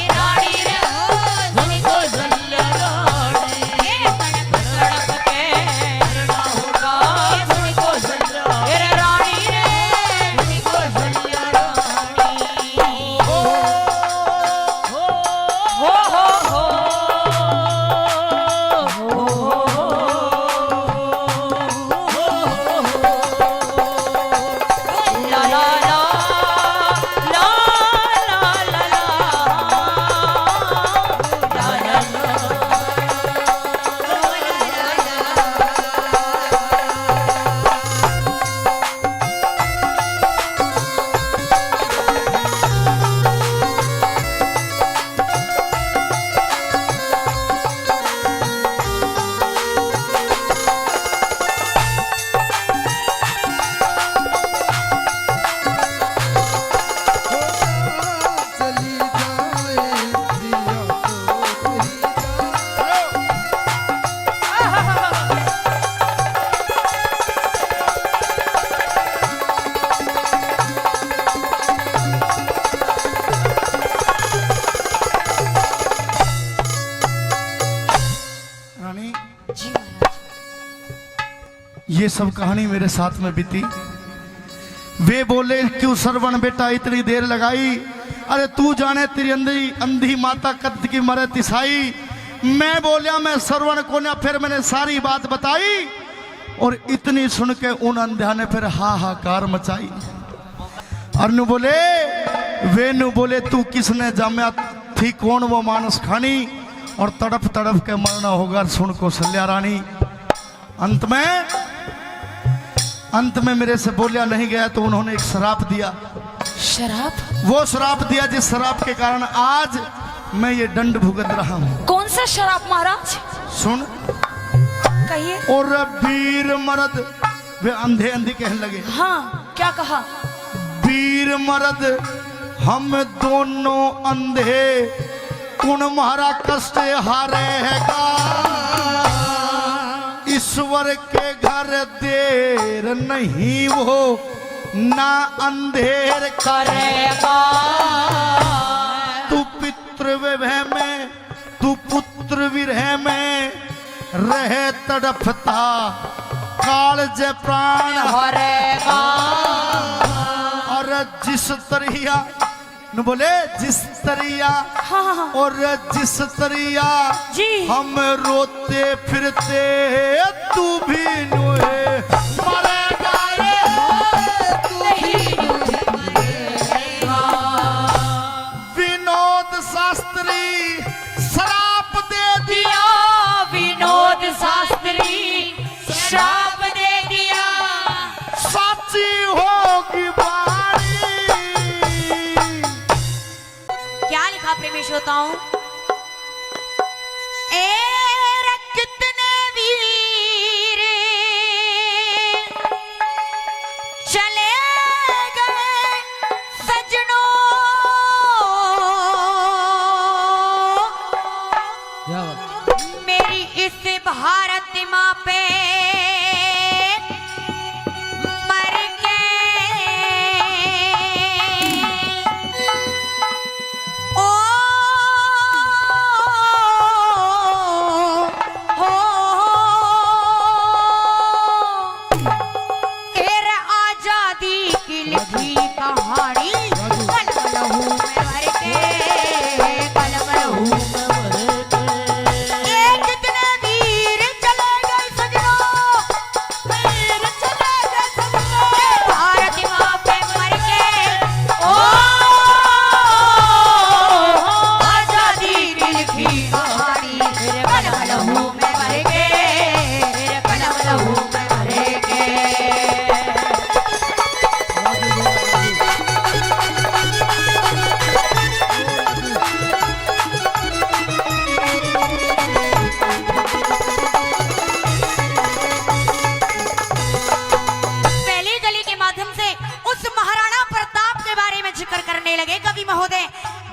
S2: रानी रे हो, सुन कौशल्या रानी, तड़प तड़प के मरना होगा। सुन कौशल्या रे रानी रे, सुन कौशल्या रानी। हो ला ला ला ला ला ला ला
S3: चली जाए प्रिया तो तेरी
S1: रानी।
S2: जी महाराज।
S1: ये सब कहानी मेरे साथ में बीती। वे बोले क्यों श्रवण बेटा इतनी देर लगाई, अरे तू जाने तेरी अंधी माता कद की मरे तिसाई। मैं बोलिया मैं श्रवण को ना, फिर मैंने सारी बात बताई और इतनी सुन के उन अंधा ने फिर हाहाकार मचाई। और नु बोले वे नु बोले तू किसने जाम्या, थी कौन वो मानस खानी और तड़प तड़प के मरना होगा। सुन कौशल्या रानी अंत में मेरे से बोलिया नहीं गया तो उन्होंने एक शराप दिया।
S2: शराब?
S1: वो शराप दिया जिस शराप के कारण आज मैं ये दंड भुगत रहा हूँ।
S2: कौन सा शराब महाराज?
S1: सुन।
S2: कहिए।
S1: और वीर मर्द, वे अंधे अंधे कहने लगे।
S2: हाँ, क्या कहा?
S1: वीर मर्द हम दोनों अंधे कुण महारा कष्ट हारेगा। ईश्वर के घर देर नहीं वो ना अंधेर
S2: करेगा।
S1: तू पितृ विरह में, तू पुत्र विरह में रहे तड़पता, कालज प्राण
S2: हरेगा।
S1: और जिस तरिया न बोले जिस तरिया
S2: हाँ।
S1: और जिस तरिया
S2: जी।
S1: हम रोते फिरते तू भी नुए मरेगा रे, तू विनोद शास्त्री शराप दे दिया।
S2: विनोद शास्त्री श्राप दे दिया।
S1: साची होगी बारी।
S2: क्या लिखा प्रेमी श्रोताओं? कितने वीर चले गए सजनों,
S3: क्या बात?
S2: मेरी इस भारत माँ पे मर के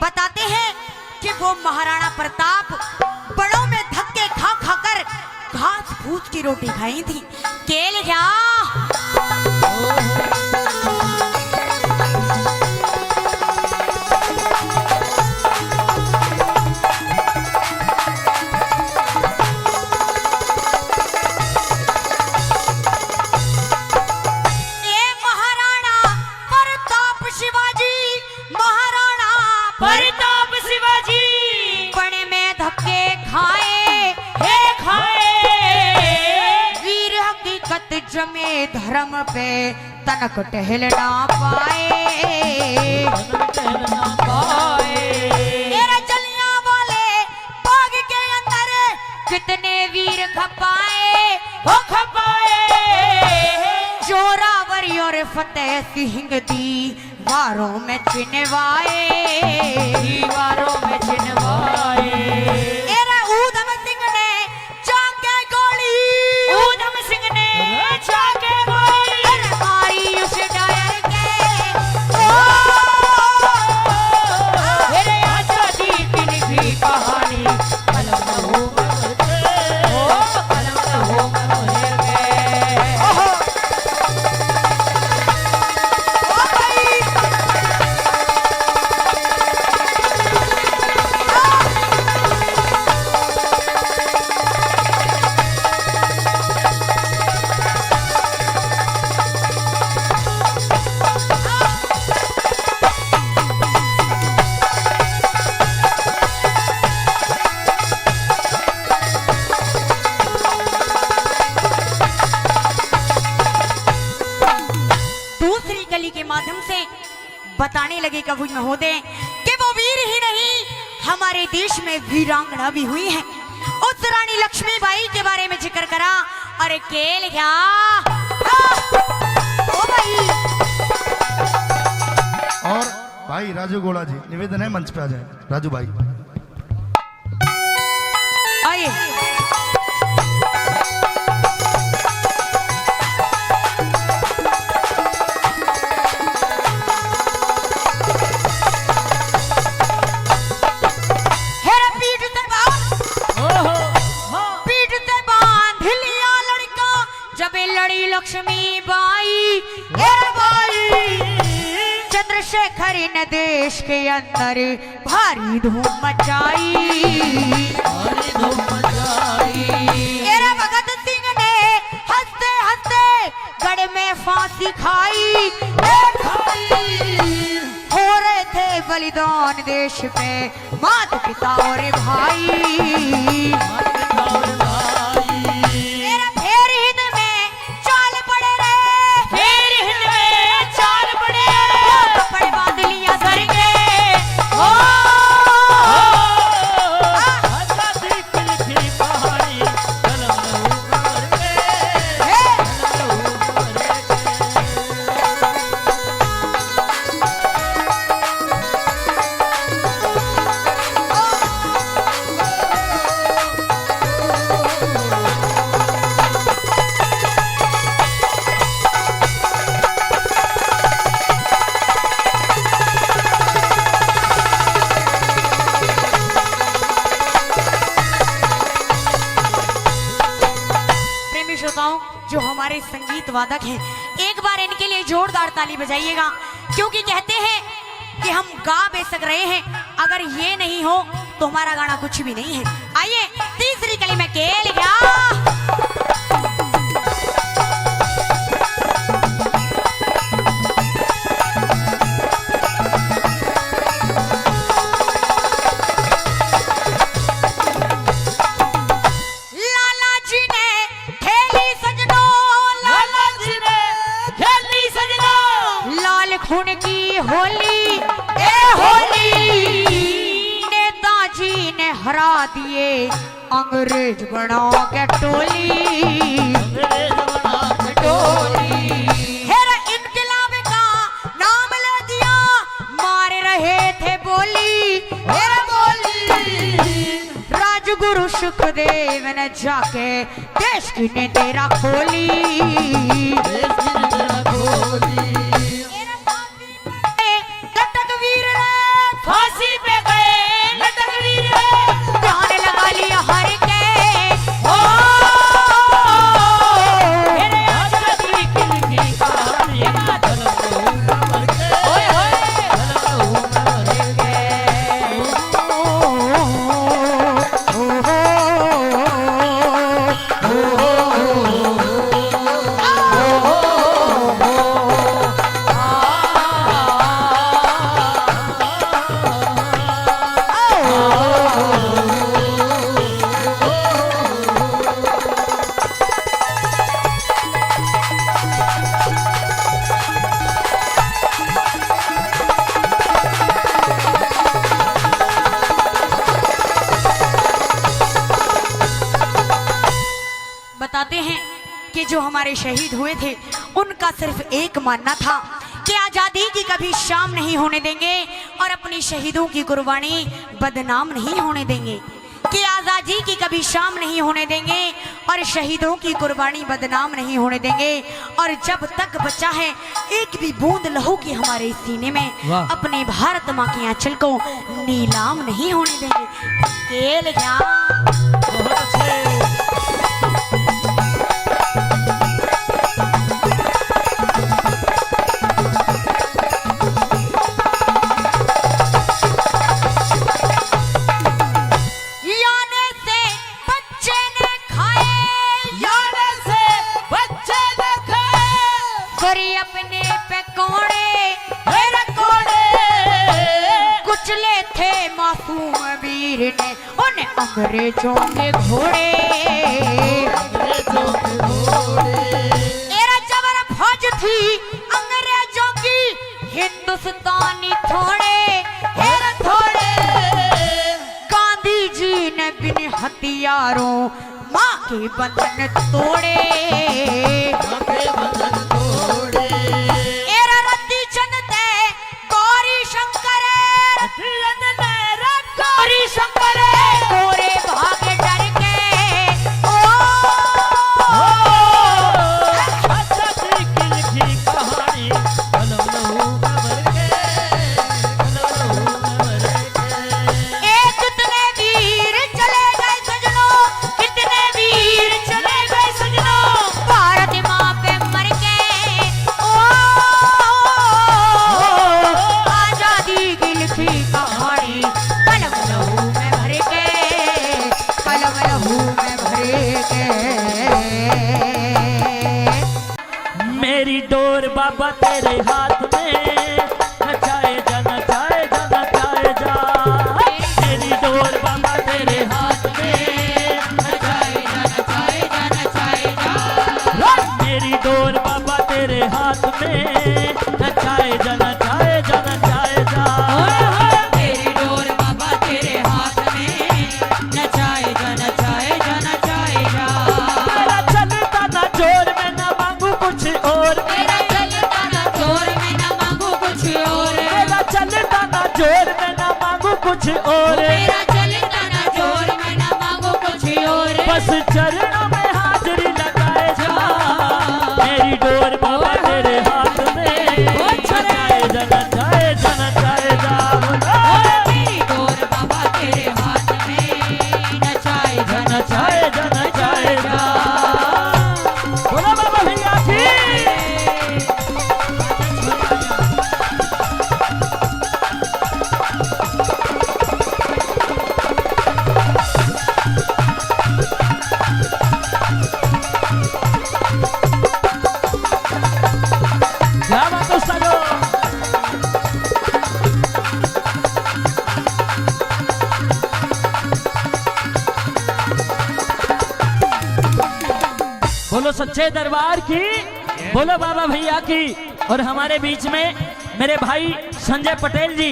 S2: बताते हैं कि वो महाराणा प्रताप बड़ों में धक्के खा खाकर घास फूस की रोटी खाई थी। केल क्या जमे धर्म पे तनक टहलना पाए, तेरा जलियां वाले बाग के अंदर कितने वीर खपाए हो खपाए, जोरावरी और फतेह सिंह दीवारों में चिनवाए, दीवारों में चिनवाए। तेरा ऊधम सिंह ने जाके गोली, ऊधम सिंह ने जाके गोली मारी उस डायर के, मेरे आजादी की लिखी कहानी कलम हो कलम हो बताने लगे कवि महोदय कि वो वीर ही नहीं हमारे देश में वीरांगना भी हुई है। उस रानी लक्ष्मीबाई के बारे में जिक्र करा। अरे केल क्या ओ भाई।
S1: और भाई राजू गोड़ा जी निवेदन है मंच पे आ जाए। राजू भाई
S2: आइए। लक्ष्मीबाई चंद्रशेखर ने देश के अंदर भारी धूम मचाई, भारी धूम मचाई। भगत सिंह ने हंसते हंसते गढ़ में फांसी खाई, हो रहे थे बलिदान देश पे माता पिता और भाई। जो हमारे संगीत वादक हैं, एक बार इनके लिए जोरदार ताली बजाइएगा, क्योंकि कहते हैं कि हम गा बेसक रहे हैं, अगर ये नहीं हो तो हमारा गाना कुछ भी नहीं है। आइए तीसरी कली में केल गया। खून की होली ए होली, नेताजी ने हरा दिए अंग्रेज बना के टोली, अंग्रेज बना के टोली। हेरा इनकलाब का नाम ले दिया, मार रहे थे बोली, हेरा बोली। राजगुरु सुखदेव ने जाके देश की ने तेरा खोली, देश की ने तेरा खोली। फांसी पे ये जो हमारे शहीद हुए थे उनका सिर्फ एक मानना था कि आजादी की कभी शाम नहीं होने देंगे और अपनी शहीदों की कुर्बानी बदनाम नहीं होने देंगे, कि आजादी की कभी शाम नहीं होने देंगे और शहीदों की कुर्बानी बदनाम नहीं होने देंगे। और जब तक बचा है एक भी बूंद लहू की हमारे सीने में,
S3: वाह।
S2: अपने भारत माँ के आंचल को नीलाम नहीं होने देंगे। खेल जा
S1: बहुत अच्छे।
S2: याने से बच्चे ने खाए,
S4: याने से बच्चे न खाए
S2: फिर अपने पे कोड़े
S4: मेरे कोड़े
S2: कुचले थे मासूम वीर ने उन अंग्रेजों के घोड़े।
S4: अंग्रेजों के घोड़े
S2: तेरा जबर फौज थी अंग्रेजों की, हिंदुस्तानी थोड़े
S4: मेरे थोड़े
S2: गांधी जी ने बिन हथियारों माँ के बंधन तोड़े।
S4: आगे बदन तोड़े
S2: एरा रत्ती चंद ते गौरी शंकर,
S4: दियन ने गौरी शंकर
S2: गोरे भागे डर के ओ
S4: आजादी की लिखी कहानी कलम लहू में भर के कलम लहू में भर के
S2: ए कितने वीर चले गए सजनों, कितने वीर चले गए सजनों भारत माँ पे मर के ओ आजादी की लिखी कहानी कलम लहू में भर के, कलम लहू में भर के।
S4: मेरी डोर बाबा तेरे हाथ में नचाए जा नचाए जा नचाए जा। मेरी डोर बाबा तेरे हाथ में नचाए जा नचाए जा नचाए जा। मेरी डोर बाबा तेरे हाथ में नचाए जा नचाए जा नचाए जा।
S2: तेरी डोर बाबा तेरे हाथ में नचाए जा नचाए जा नचाए जा।
S4: मेरा चलता ना जोर में ना मांगू कुछ और,
S2: तेरा चलता ना जोर में ना मांगू कुछ और,
S4: मेरा चलता ना जोर में ना मांगू कुछ और।
S2: तेरा चलता ना जोर में ना मांगू कुछ और।
S4: बस चरणों में हाजिरी लगाए जा। मेरी डोर बाबा तेरे हाथ में नचाए जा नचाए जा नचाए जा।
S2: तेरी डोर बाबा तेरे हाथ में नचाए जा
S4: नचाए जा नचाए जा। बोलो बाबा भैया की। क्या बात है उस्तादो? बोलो सच्चे दरबार की, बोलो बाबा भैया की। और हमारे बीच में मेरे भाई संजय पटेल जी,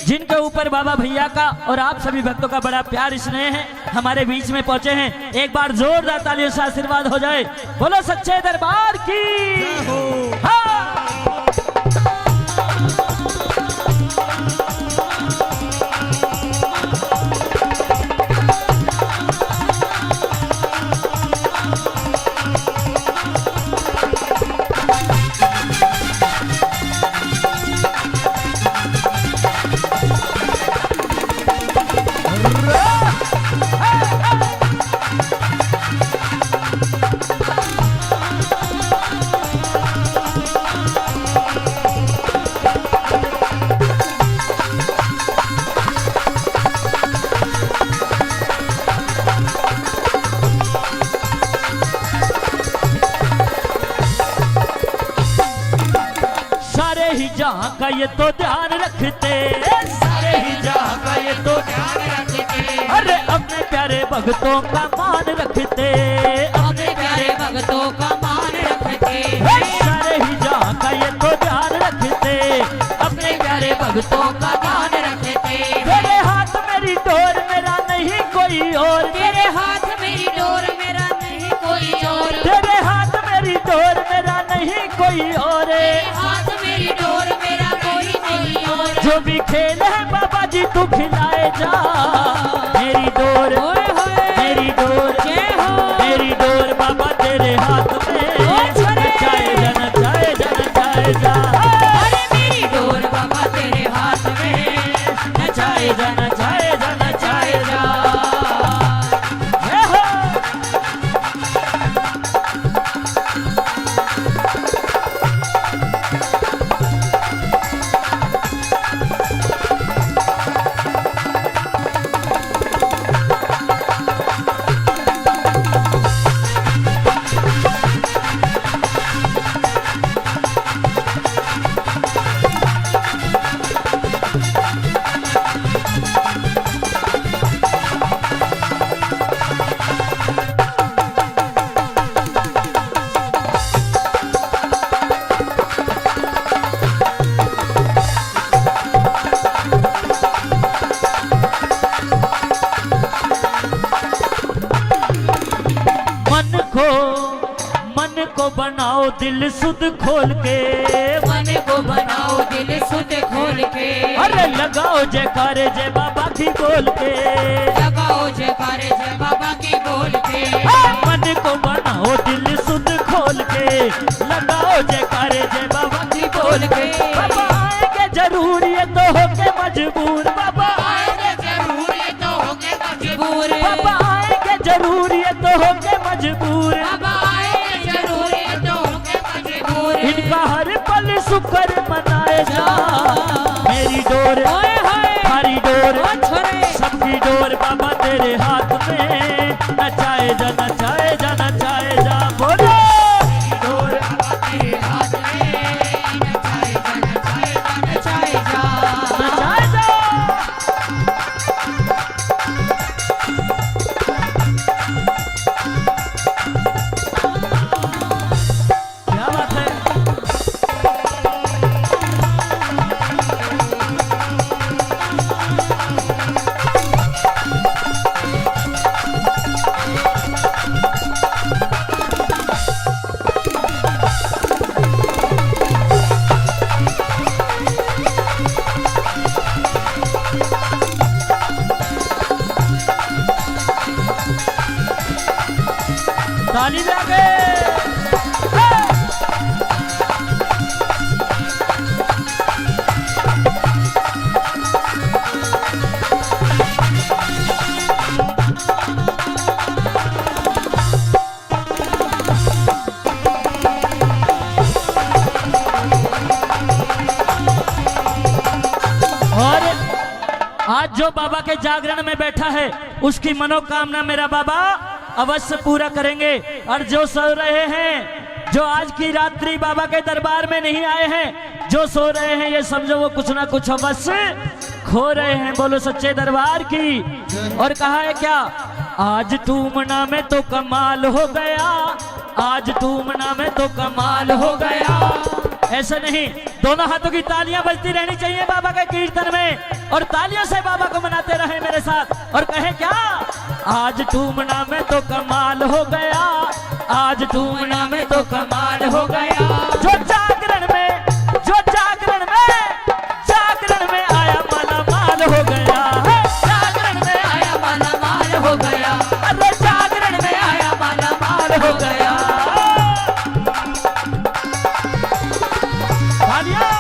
S4: जिनके ऊपर बाबा भैया का और आप सभी भक्तों का बड़ा प्यार स्नेह है, हमारे बीच में पहुंचे हैं। एक बार जोरदार तालियों से आशीर्वाद हो जाए। बोलो सच्चे दरबार की। हाँ। जहाँ का ये तो ध्यान रखते, सारे ही जहाँ का ये तो ध्यान रखते। अरे अपने प्यारे भक्तों का मान रखते,
S2: अपने प्यारे भक्तों का मान रखते।
S4: सारे ही जहाँ का ये तो ध्यान रखते,
S2: अपने प्यारे भक्तों का ध्यान रखते।
S4: तेरे हाथ मेरी डोर मेरा नहीं कोई और,
S2: तेरे हाथ मेरी डोर मेरा नहीं कोई और।
S4: तेरे हाथ जो भी खेल है बाबा जी तू खिलाए जा। मेरी डोर मेरी डोर मेरी डोर बाबा तेरे हाथ में, नचाए जा नचाए जा नचाए जा।
S2: अरे मेरी डोर बाबा तेरे हाथ में,
S4: नचाए जा नचाए जा नचाए जा। जय हो। मन को बनाओ दिल सुध खोल के,
S2: मन को बनाओ दिल सुध खोल के।
S4: अरे लगाओ जयकारे जय बाबा की बोल के,
S2: लगाओ जयकारे जय बाबा की बोल के।
S4: मन को बनाओ दिल सुध खोल के, लगाओ जयकारे जय बाबा की बोल के। बाबा आएंगे जरूर ये तो होके मजबूर, बाबा
S2: आएंगे जरूर ये तो होके मजबूर,
S4: बाबा आएंगे जरूर ये तो होके मजबूर।
S2: बाबा आएंगे जरूर ये तो होके मजबूर।
S4: इनका हर पल शुक्र मनाए जा। मेरी डोर हमारी डोर सबकी डोर बाबा तेरे हाथ में, नचाए जा नचाए जा नचाए जा। बोलो
S2: डोर बाबा तेरे हाथ में, नचाए जा नचाए जा नचाए जा।
S4: नचाए जा। क्या बात है। ताली बजा के। और आज जो बाबा के जागरण में बैठा है उसकी मनोकामना मेरा बाबा अवश्य पूरा करेंगे। और जो सो रहे हैं, जो आज की रात्रि बाबा के दरबार में नहीं आए हैं, जो सो रहे हैं, ये समझो वो कुछ ना कुछ अवश्य खो रहे हैं। बोलो सच्चे दरबार की। और कहा है क्या, आज टूमना में तो कमाल हो गया, आज टूमना में तो कमाल हो गया। ऐसा नहीं, दोनों हाथों की तालियां बजती रहनी चाहिए बाबा के कीर्तन में, और तालियों से बाबा को मनाते रहे मेरे साथ। और कहे क्या, आज टूमना में तो कमाल हो गया, आज टूमना में तो कमाल हो गया। जो जागरण में, जो जागरण में आया माला माल हो गया,
S2: जागरण में आया माला माल हो गया,
S4: अरे जागरण में आया माला माल हो गया। तालियां।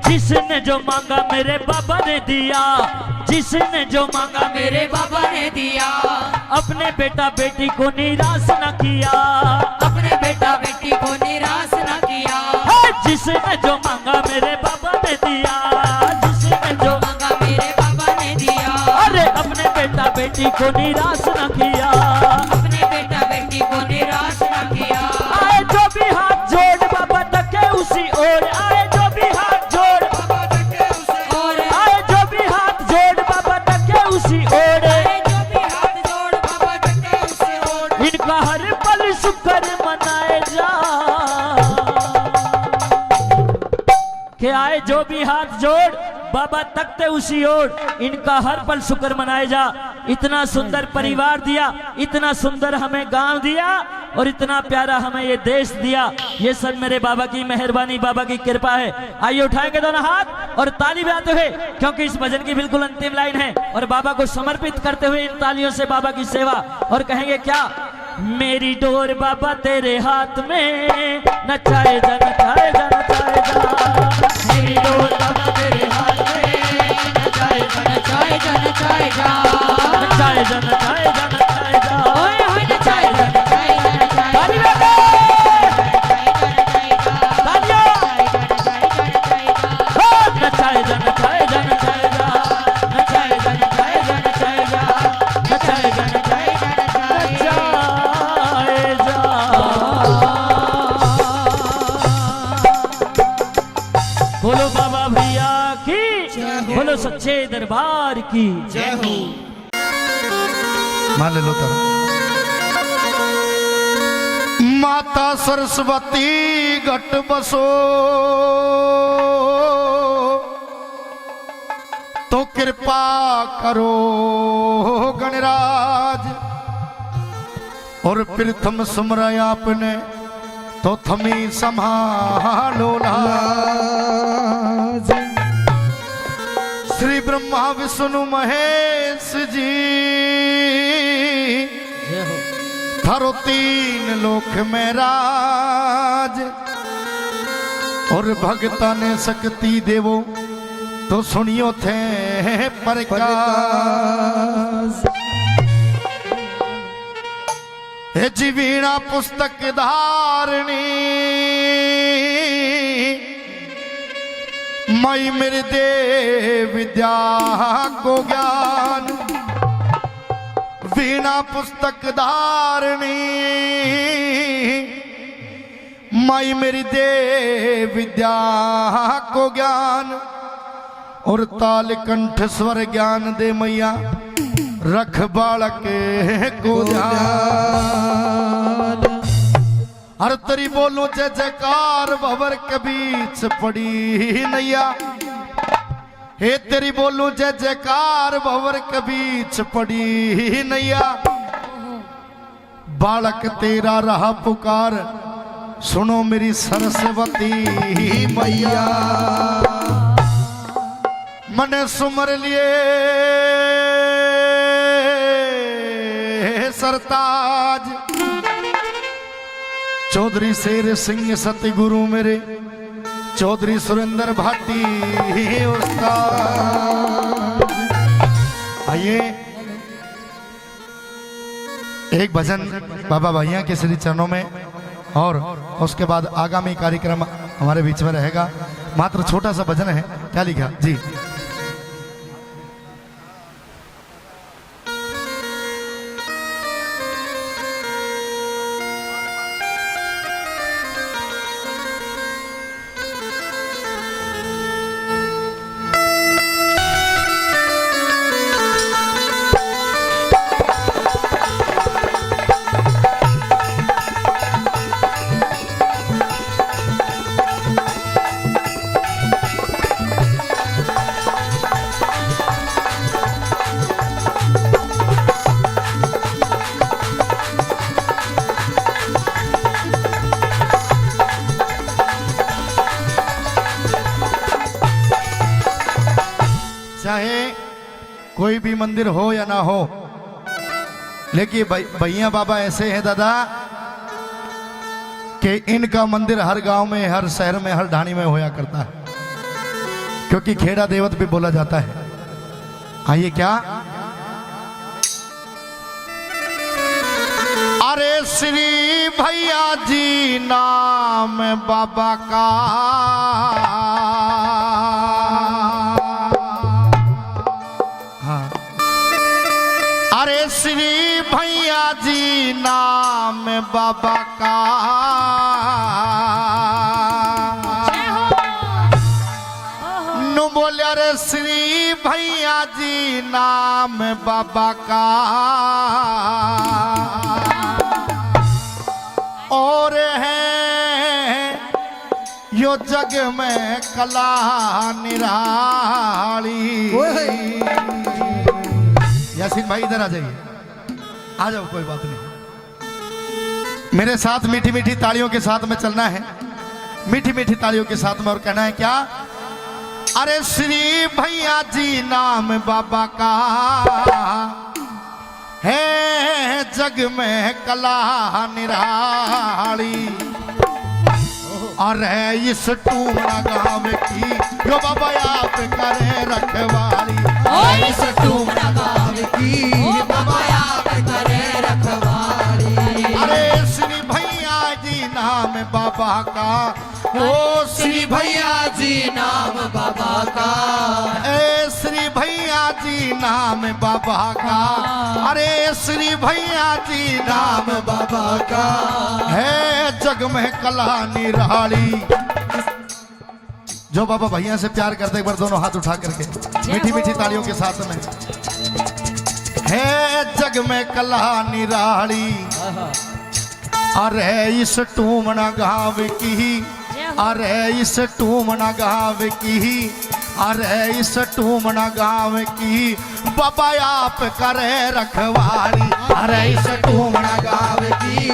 S4: जिसने जो मांगा मेरे बाबा ने दिया, जिसने जो मांगा
S2: मेरे बाबा ने दिया।
S4: अपने बेटा बेटी को निराश न किया,
S2: अपने बेटा बेटी को निराश न किया।
S4: जिसने जो मांगा मेरे बाबा ने दिया, जिसने जो
S2: मांगा मेरे बाबा ने दिया।
S4: अरे अपने बेटा बेटी को निराश न किया,
S2: अपने बेटा बेटी को निराश न किया।
S4: आए जो भी हाथ जोड़ बाबा तके उसी ओर, आए जो भी हाथ जोड़ आए जो भी हाथ जोड़ बाबा तकते उसी ओर, इनका हर पल शुक्र मनाए जा। इतना सुंदर परिवार दिया, इतना सुंदर हमें गांव दिया और इतना प्यारा हमें ये देश दिया। ये सब मेरे बाबा की मेहरबानी, बाबा की कृपा है। आइए उठाएंगे दोनों हाथ और ताली बजाते हुए, क्योंकि इस भजन की बिल्कुल अंतिम लाइन है और बाबा को समर्पित करते हुए इन तालियों से बाबा की सेवा। और कहेंगे क्या, मेरी डोर बाबा तेरे हाथ में, नचाए जा नचाए जा नचाए जा। मेरी डोर बाबा तेरे हाथ में, नचाए जा नचाए जा नचाए जा। नचाए जा नचाए जा नचाए जा। ओए होए नचाए जा नचाए जा नचाए जा। तालियां नचाए जा नचाए जा नचाए जा। नचाए जा नचाए जा नचाए जा। नचाए जा नचाए जा नचाए जा। बोलो बाबा भैया की, बोलो सच्चे दरबार की
S3: जय हो।
S1: मान ले लो तारा। माता सरस्वती घट बसो, तो कृपा करो गणराज। और प्रथम सुमरा आपने, तो थमी संभालो लाज। श्री ब्रह्मा विष्णु महेश जी, थारो तीन लोक में राज। और भगता ने शक्ति देवो, तो सुनियो थे प्रकाश। हे जीवीणा पुस्तक धारणी, मई मेरे दे विद्या को ज्ञान। वीणा पुस्तक धारणी, मई मेरी दे विद्या को ज्ञान। और ताल कंठ स्वर ज्ञान दे मैया, रख बालक को ध्यान। हर तरी बोलूं जय जयकार, भवर के बीच पड़ी नैया। हे तेरी बोलूं जय जयकार, भवर के बीच पड़ी नैया। बालक तेरा रहा पुकार, सुनो मेरी सरस्वती मैया। मने सुमर लिए सरताज, चौधरी शेर सिंह सतगुरु मेरे, चौधरी सुरेंद्र भाटी उस्ताद। आइए एक भजन बाबा भैया के श्री चरणों में, और उसके बाद आगामी कार्यक्रम हमारे बीच में रहेगा। मात्र छोटा सा भजन है। क्या लिखा जी? चाहे कोई भी मंदिर हो या ना हो, लेकिन भैया बाबा ऐसे हैं दादा कि इनका मंदिर हर गांव में, हर शहर में, हर ढाणी में होया करता है, क्योंकि खेड़ा देवत भी बोला जाता है। आइए क्या, अरे श्री भैया जी नाम बाबा का, अरे श्री भैया जी नाम बाबा का, नु बोले अरे श्री भैया जी नाम बाबा का, और है यो जग में कला निराली। यासीन भाई इधर आ जाइए, आ जाओ, कोई बात नहीं। मेरे साथ मीठी मीठी तालियों के साथ में चलना है, मीठी मीठी तालियों के साथ में, और कहना है क्या? अरे श्री भैया जी नाम बाबा का है, जग में कला निराली। और इस टूमना गाँव की जो बाबा आप करे रखवाली।
S3: इस टूमना गाँव की बाबा आप करे रखवाली।
S1: अरे श्री भैया जी नाम बाबा का, ओ
S3: श्री भैया जी नाम बाबा का,
S1: ए श्री भैया जी नाम बाबा का। अरे श्री भैया जी नाम
S3: बाबा का
S1: है, जग में कला निराली। जो बाबा भैया से प्यार करते, एक बार दोनों हाथ उठा करके मीठी मीठी तालियों के साथ में, है जग में कला निराली। अरे इस टूमना गाँव की, अरे इस टूमना गाँव की, अरे इस टूमना गाँव की बाबा आप करे रखवाली। अरे इस टूमना गाँव की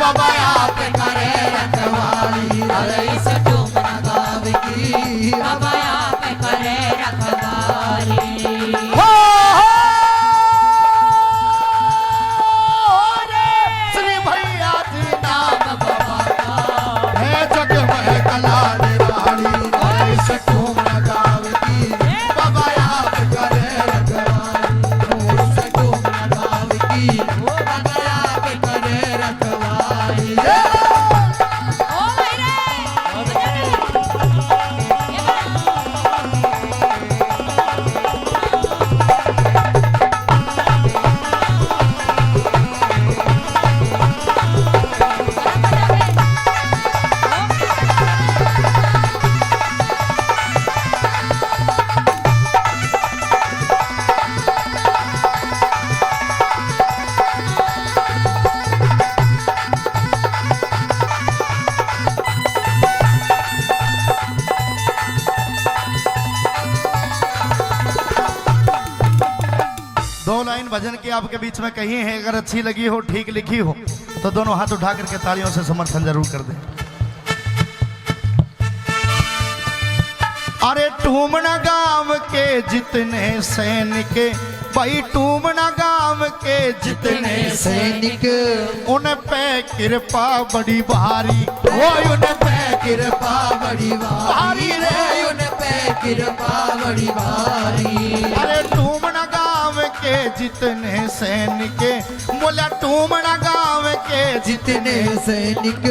S1: बाबा आप करे रखवाली।
S3: अरे इस टूमना गाँव की बाबा आप करे रखवाली।
S1: श्री भैया जी नाम बाबा का है, जग में कला निराली। अरे इस टूमना गाँव की बाबा आप करे रखवाली।
S3: इस टूमना गाँव की बाबा आप करे रखवाली।
S1: दो लाइन भजन की आपके बीच में कही है, अगर अच्छी लगी हो, ठीक लिखी हो, तो दोनों हाथ उठा करके तालियों से समर्थन जरूर कर दें। अरे टूमना गांव के जितने सैनिक, भाई टूमना गांव के जितने
S3: सैनिक
S1: उन पे कृपा बड़ी भारी।
S3: ओ उन पे कृपा बड़ी भारी रे, उन पे कृपा बड़ी भारी।
S1: अरे टूमना गांव के जितने सैनिक, बोला टूमना गांव के
S3: जितने सैनिक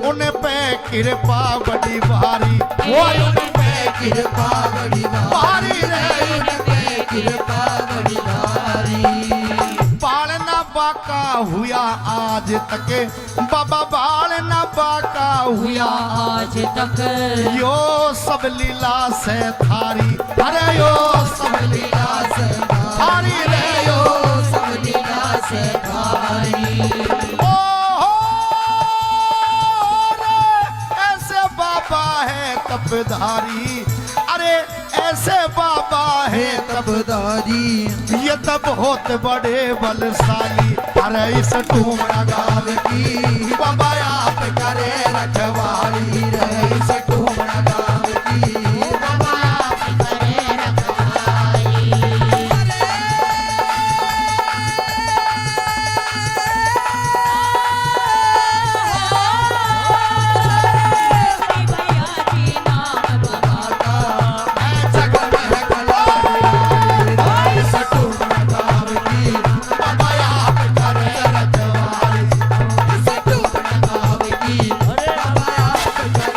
S1: उन पे कृपा बड़ी भारी।
S3: ओ उन पे कृपा बड़ी
S1: भारी रे,
S3: उन पे कृपा बड़ी भारी।
S1: पालना बाका हुआ आज तक, बाबा बालना बाका हुआ
S3: आज तक
S1: यो सब लीला से थारी। अरे यो सब
S3: लीला से
S1: थारी रे,
S3: यो सब लीला से भारी।
S1: ओ हो रे, ऐसे बाबा है तपधारी। अरे ऐसे बाबा है
S3: तबदारी
S1: ये तब होते बड़े बलशाली। अरे इस टूमना गाँव की बाबा आप करे रखवाली। रे इस टूमना गाँव की बाबा आप करे रखवाली।
S3: की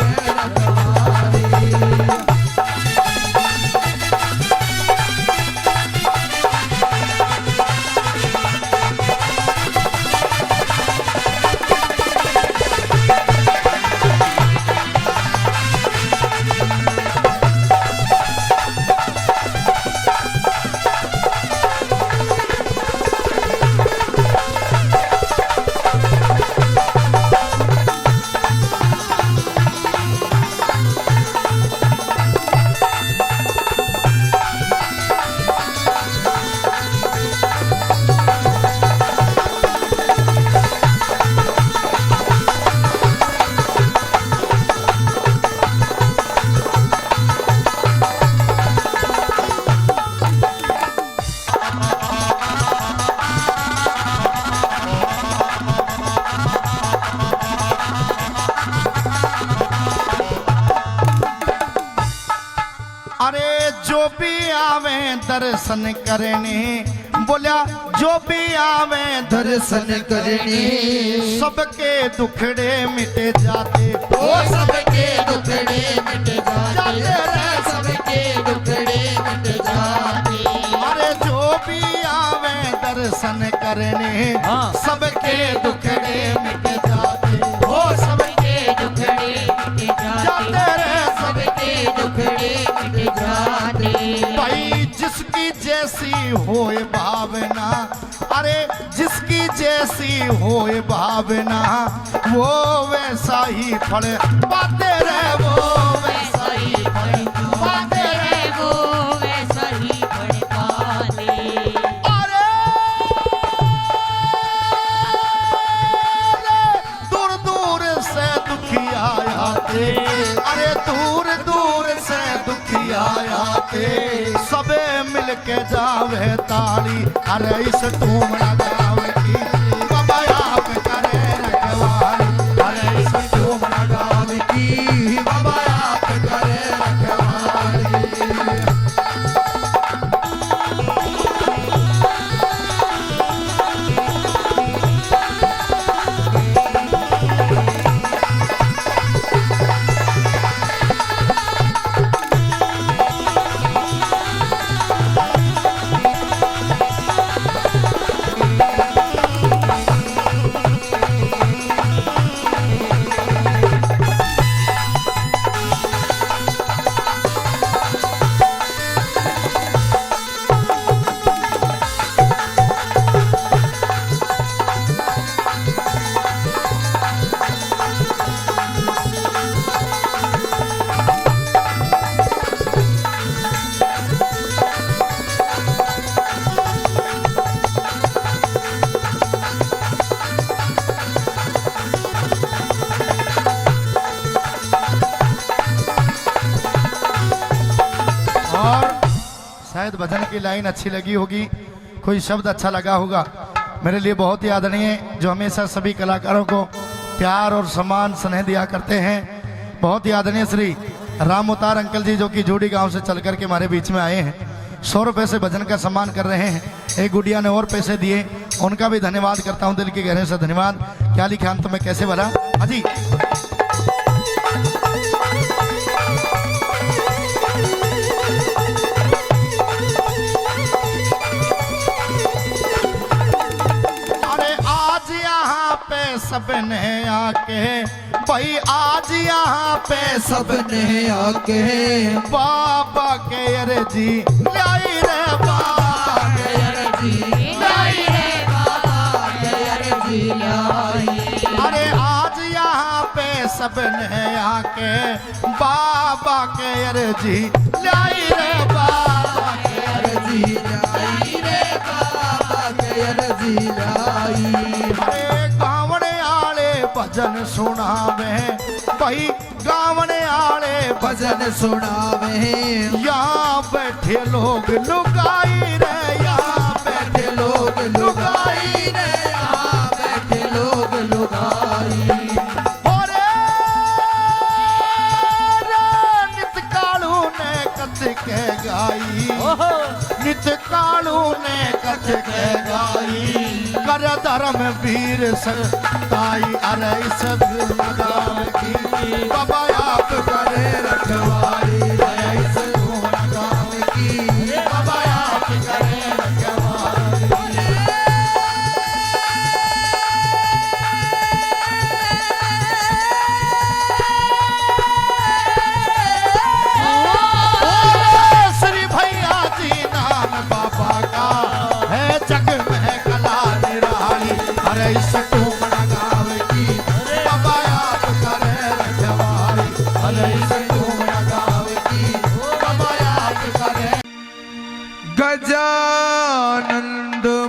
S1: अरे जो भी आवे दर्शन करने, बोलिया जो भी आवे
S3: दर्शन करने,
S1: सबके दुखड़े मिटे जाते,
S3: ओ सबके दुखड़े मिट जाते रे, सबके दुखड़े मिट जाते।
S1: अरे जो भी आवे दर्शन करने,
S4: हाँ।
S1: सबके दुखड़े मिट जाते,
S3: ओ सबके दुखड़े मिट जाते रे, सबके दुखड़े मिट जाते।
S1: भाई जिसकी जैसी होए भावना, अरे जिसकी जैसी होए भावना, वो वैसा ही फल पाते रे, वो वैसा ही फल पाते रे।
S2: वो वैसा ही बड़े पाले।
S1: अरे दूर दूर से दुखिया आते, अरे दूर दूर से दुखिया आते, सबे मिलके जावे ताली, अरे इस टूम लगावे की बाबा आप करे रखवाली, अरे इस टूम लगावे की बाबा आप करे रखवाली। शायद भजन की लाइन अच्छी लगी होगी, कोई शब्द अच्छा लगा होगा। मेरे लिए बहुत ही आदरणीय, जो हमेशा सभी कलाकारों को प्यार और सम्मान स्नेह दिया करते हैं, बहुत ही आदरणीय श्री राम अवतार अंकल जी, जो कि जोड़ी गांव से चल करके हमारे बीच में आए हैं, 100 रुपये से भजन का सम्मान कर रहे हैं। एक गुड़िया ने और पैसे दिए, उनका भी धन्यवाद करता हूँ, दिल के गहरे से धन्यवाद। क्या लिखा अंत में कैसे भरा? हाँ जी, सबने आके, भाई आज यहाँ पे
S3: सबने आके
S1: बाबा के अर्जी लाई रे, बाबा के अर्जी लाई रे,
S3: बाबा के अर्जी लाई।
S1: अरे आज यहाँ पे सबने आके बाबा के अर्जी लाई रे, बाबा के
S3: अर्जी लाई रे, बाबा के अर्जी लाई।
S1: भजन सुनावे, भाई गावने आले
S3: भजन सुनावे,
S1: यहाँ बैठे लोग लुगाई रे, यहाँ बैठे लोग लुगाई रे,
S3: यहाँ बैठे लोग लुगाई।
S1: नित कालू ने कथ के गाई, नित कालू ने कथ के गाई, कर धर्म वीर सताई, अरे सब लगाव की बाबा आप करे रखवाली, अरे सब लगाव की बाबा आप करे रखवाली। श्री भैया जी नाम बाबा का है, जग में कला निराली, अरे इस टूम लगाव की बाबा आप करे रखवाली, अरे इस टूम लगाव की बाबा आप करे।
S3: गजानंद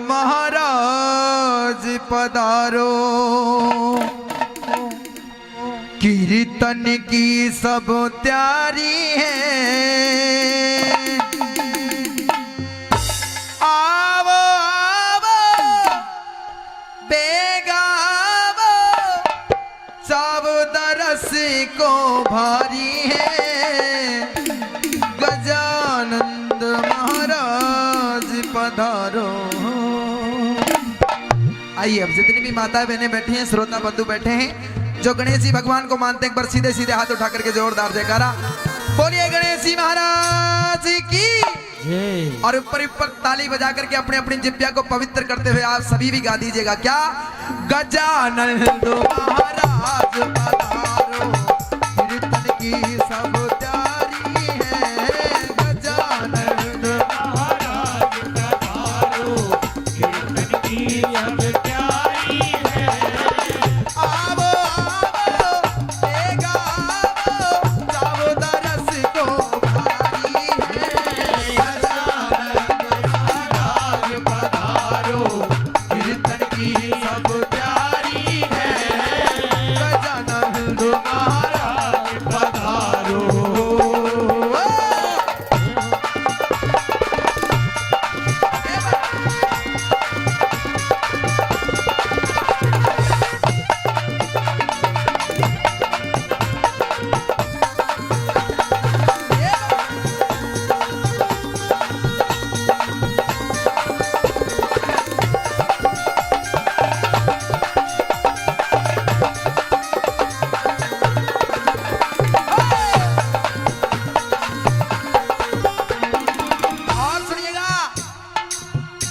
S3: महाराज पधारो, कीर्तन की सब तैयारी है, आवो आवो बेगावो, सब दरस को भारी है। गजानंद पधारो। आइए अब जितनी भी माता बहनें बैठी हैं, श्रोता बंधु बैठे हैं, जो गणेश जी भगवान को मानते हैं, एक बार सीधे सीधे हाथ उठा करके जोरदार जयकारा बोलिए गणेश जी महाराज की। और ऊपर ऊपर ताली बजा करके अपने अपनी जिब्या को पवित्र करते हुए आप सभी भी गा दीजिएगा क्या? गजानन महाराज पधारो, कीर्तन की सब प्यारी है। गजानन महाराज पधारो, कीर्तन की सब प्यारी है। आवो आवो देगा आवो, जाओ दरस को भारी है। गजानन महाराज पधारो, कीर्तन की सब प्यारी है। गजानन महाराज पधारो।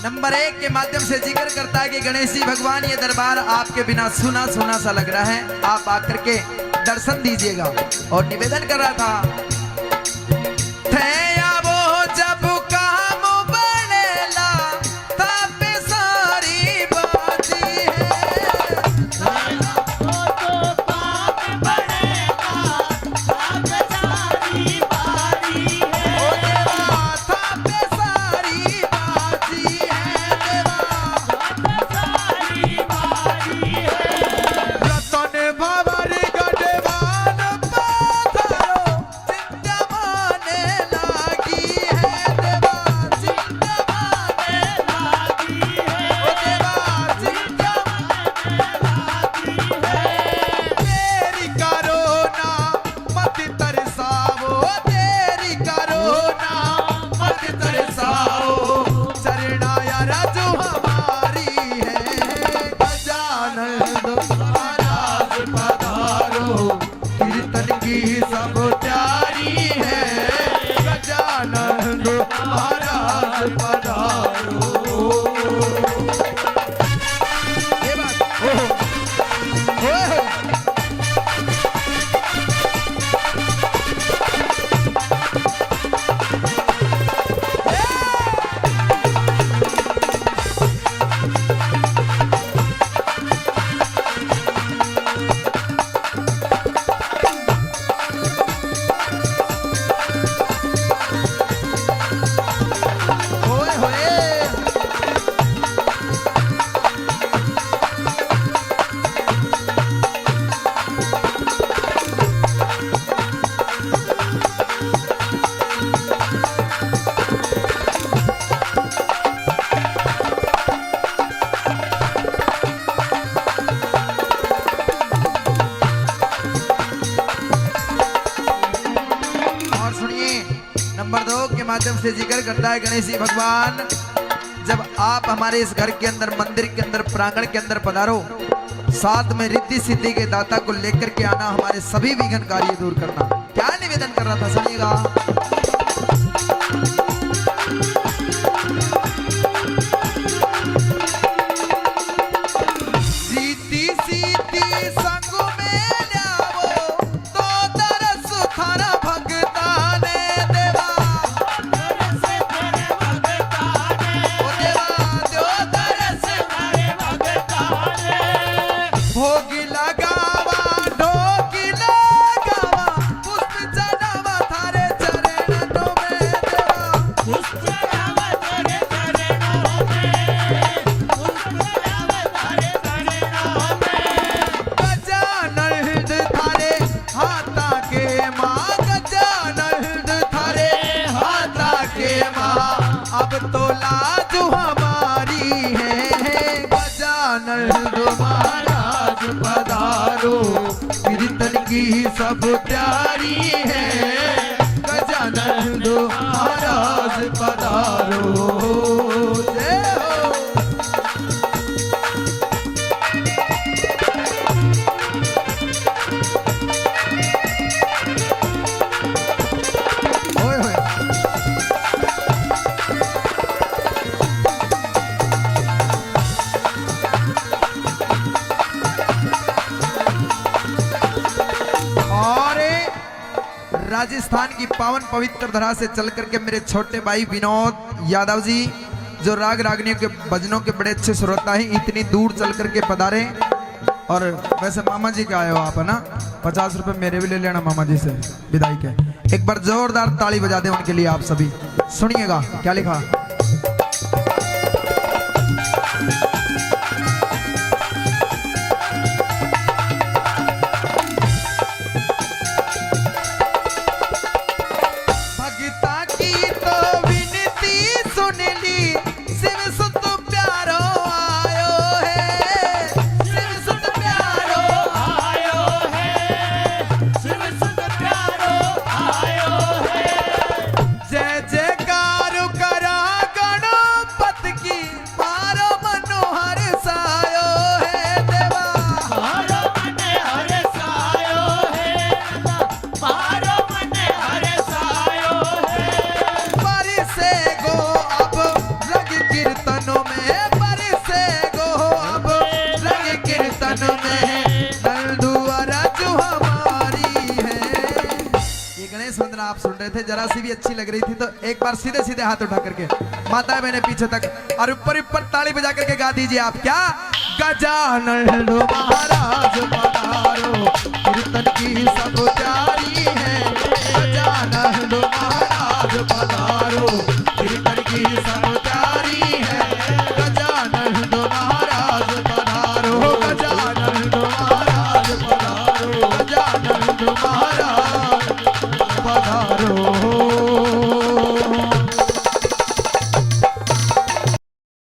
S3: नंबर 1 के माध्यम से जिक्र करता है कि गणेश जी भगवान ये दरबार आपके बिना सुना सुना सा लग रहा है, आप आकर के दर्शन दीजिएगा। और निवेदन कर रहा था वो जब काम बनेला तब सारी बाजी सब प्यारी है। गजानन महाराज पधारो। ये बात नंबर 2 के माध्यम से जिक्र करता है गणेश जी भगवान, जब आप हमारे इस घर के अंदर, मंदिर के अंदर, प्रांगण के अंदर पधारो, साथ में रिद्धि सिद्धि के दाता को लेकर के आना, हमारे सभी विघ्न कार्य दूर करना। क्या निवेदन कर रहा था सुनिएगा। सीधी सीधी संग में लावो तो दरस थारा भगताने देवा। भोगी लगावा ढोकी लगावा, पुष्प चढ़ावा थारे चरणों में देवा। पुष्प चढ़ावा थारे चरणों में, पुष्प चढ़ावा थारे चरणों में। गजानन थारे हाथा के माँ, गजानन थारे हाथा के माँ, अब तो लाज हमारी है। गजानन महाराज पधारो, कीर्तन की सब प्यारी है। गजानन महाराज पधारो। राजस्थान की पावन पवित्र धरा से चल करके मेरे छोटे भाई विनोद यादव जी जो राग रागनियों के भजनों के बड़े अच्छे श्रोता हैं, इतनी दूर चल करके पधारे। और वैसे मामा जी के आए हो आप, है ना? 50 रुपए मेरे भी ले लेना मामा जी से विदाई के। एक बार जोरदार ताली बजा दें उनके लिए आप सभी। सुनिएगा क्या लिखा। आप सुन रहे थे, जरा सी भी अच्छी लग रही थी तो एक बार सीधे सीधे हाथ उठा करके माता बहने पीछे तक और ऊपर ऊपर ताली बजा करके गा दीजिए आप। क्या गजानन महाराज पधारो कीर्तन की सब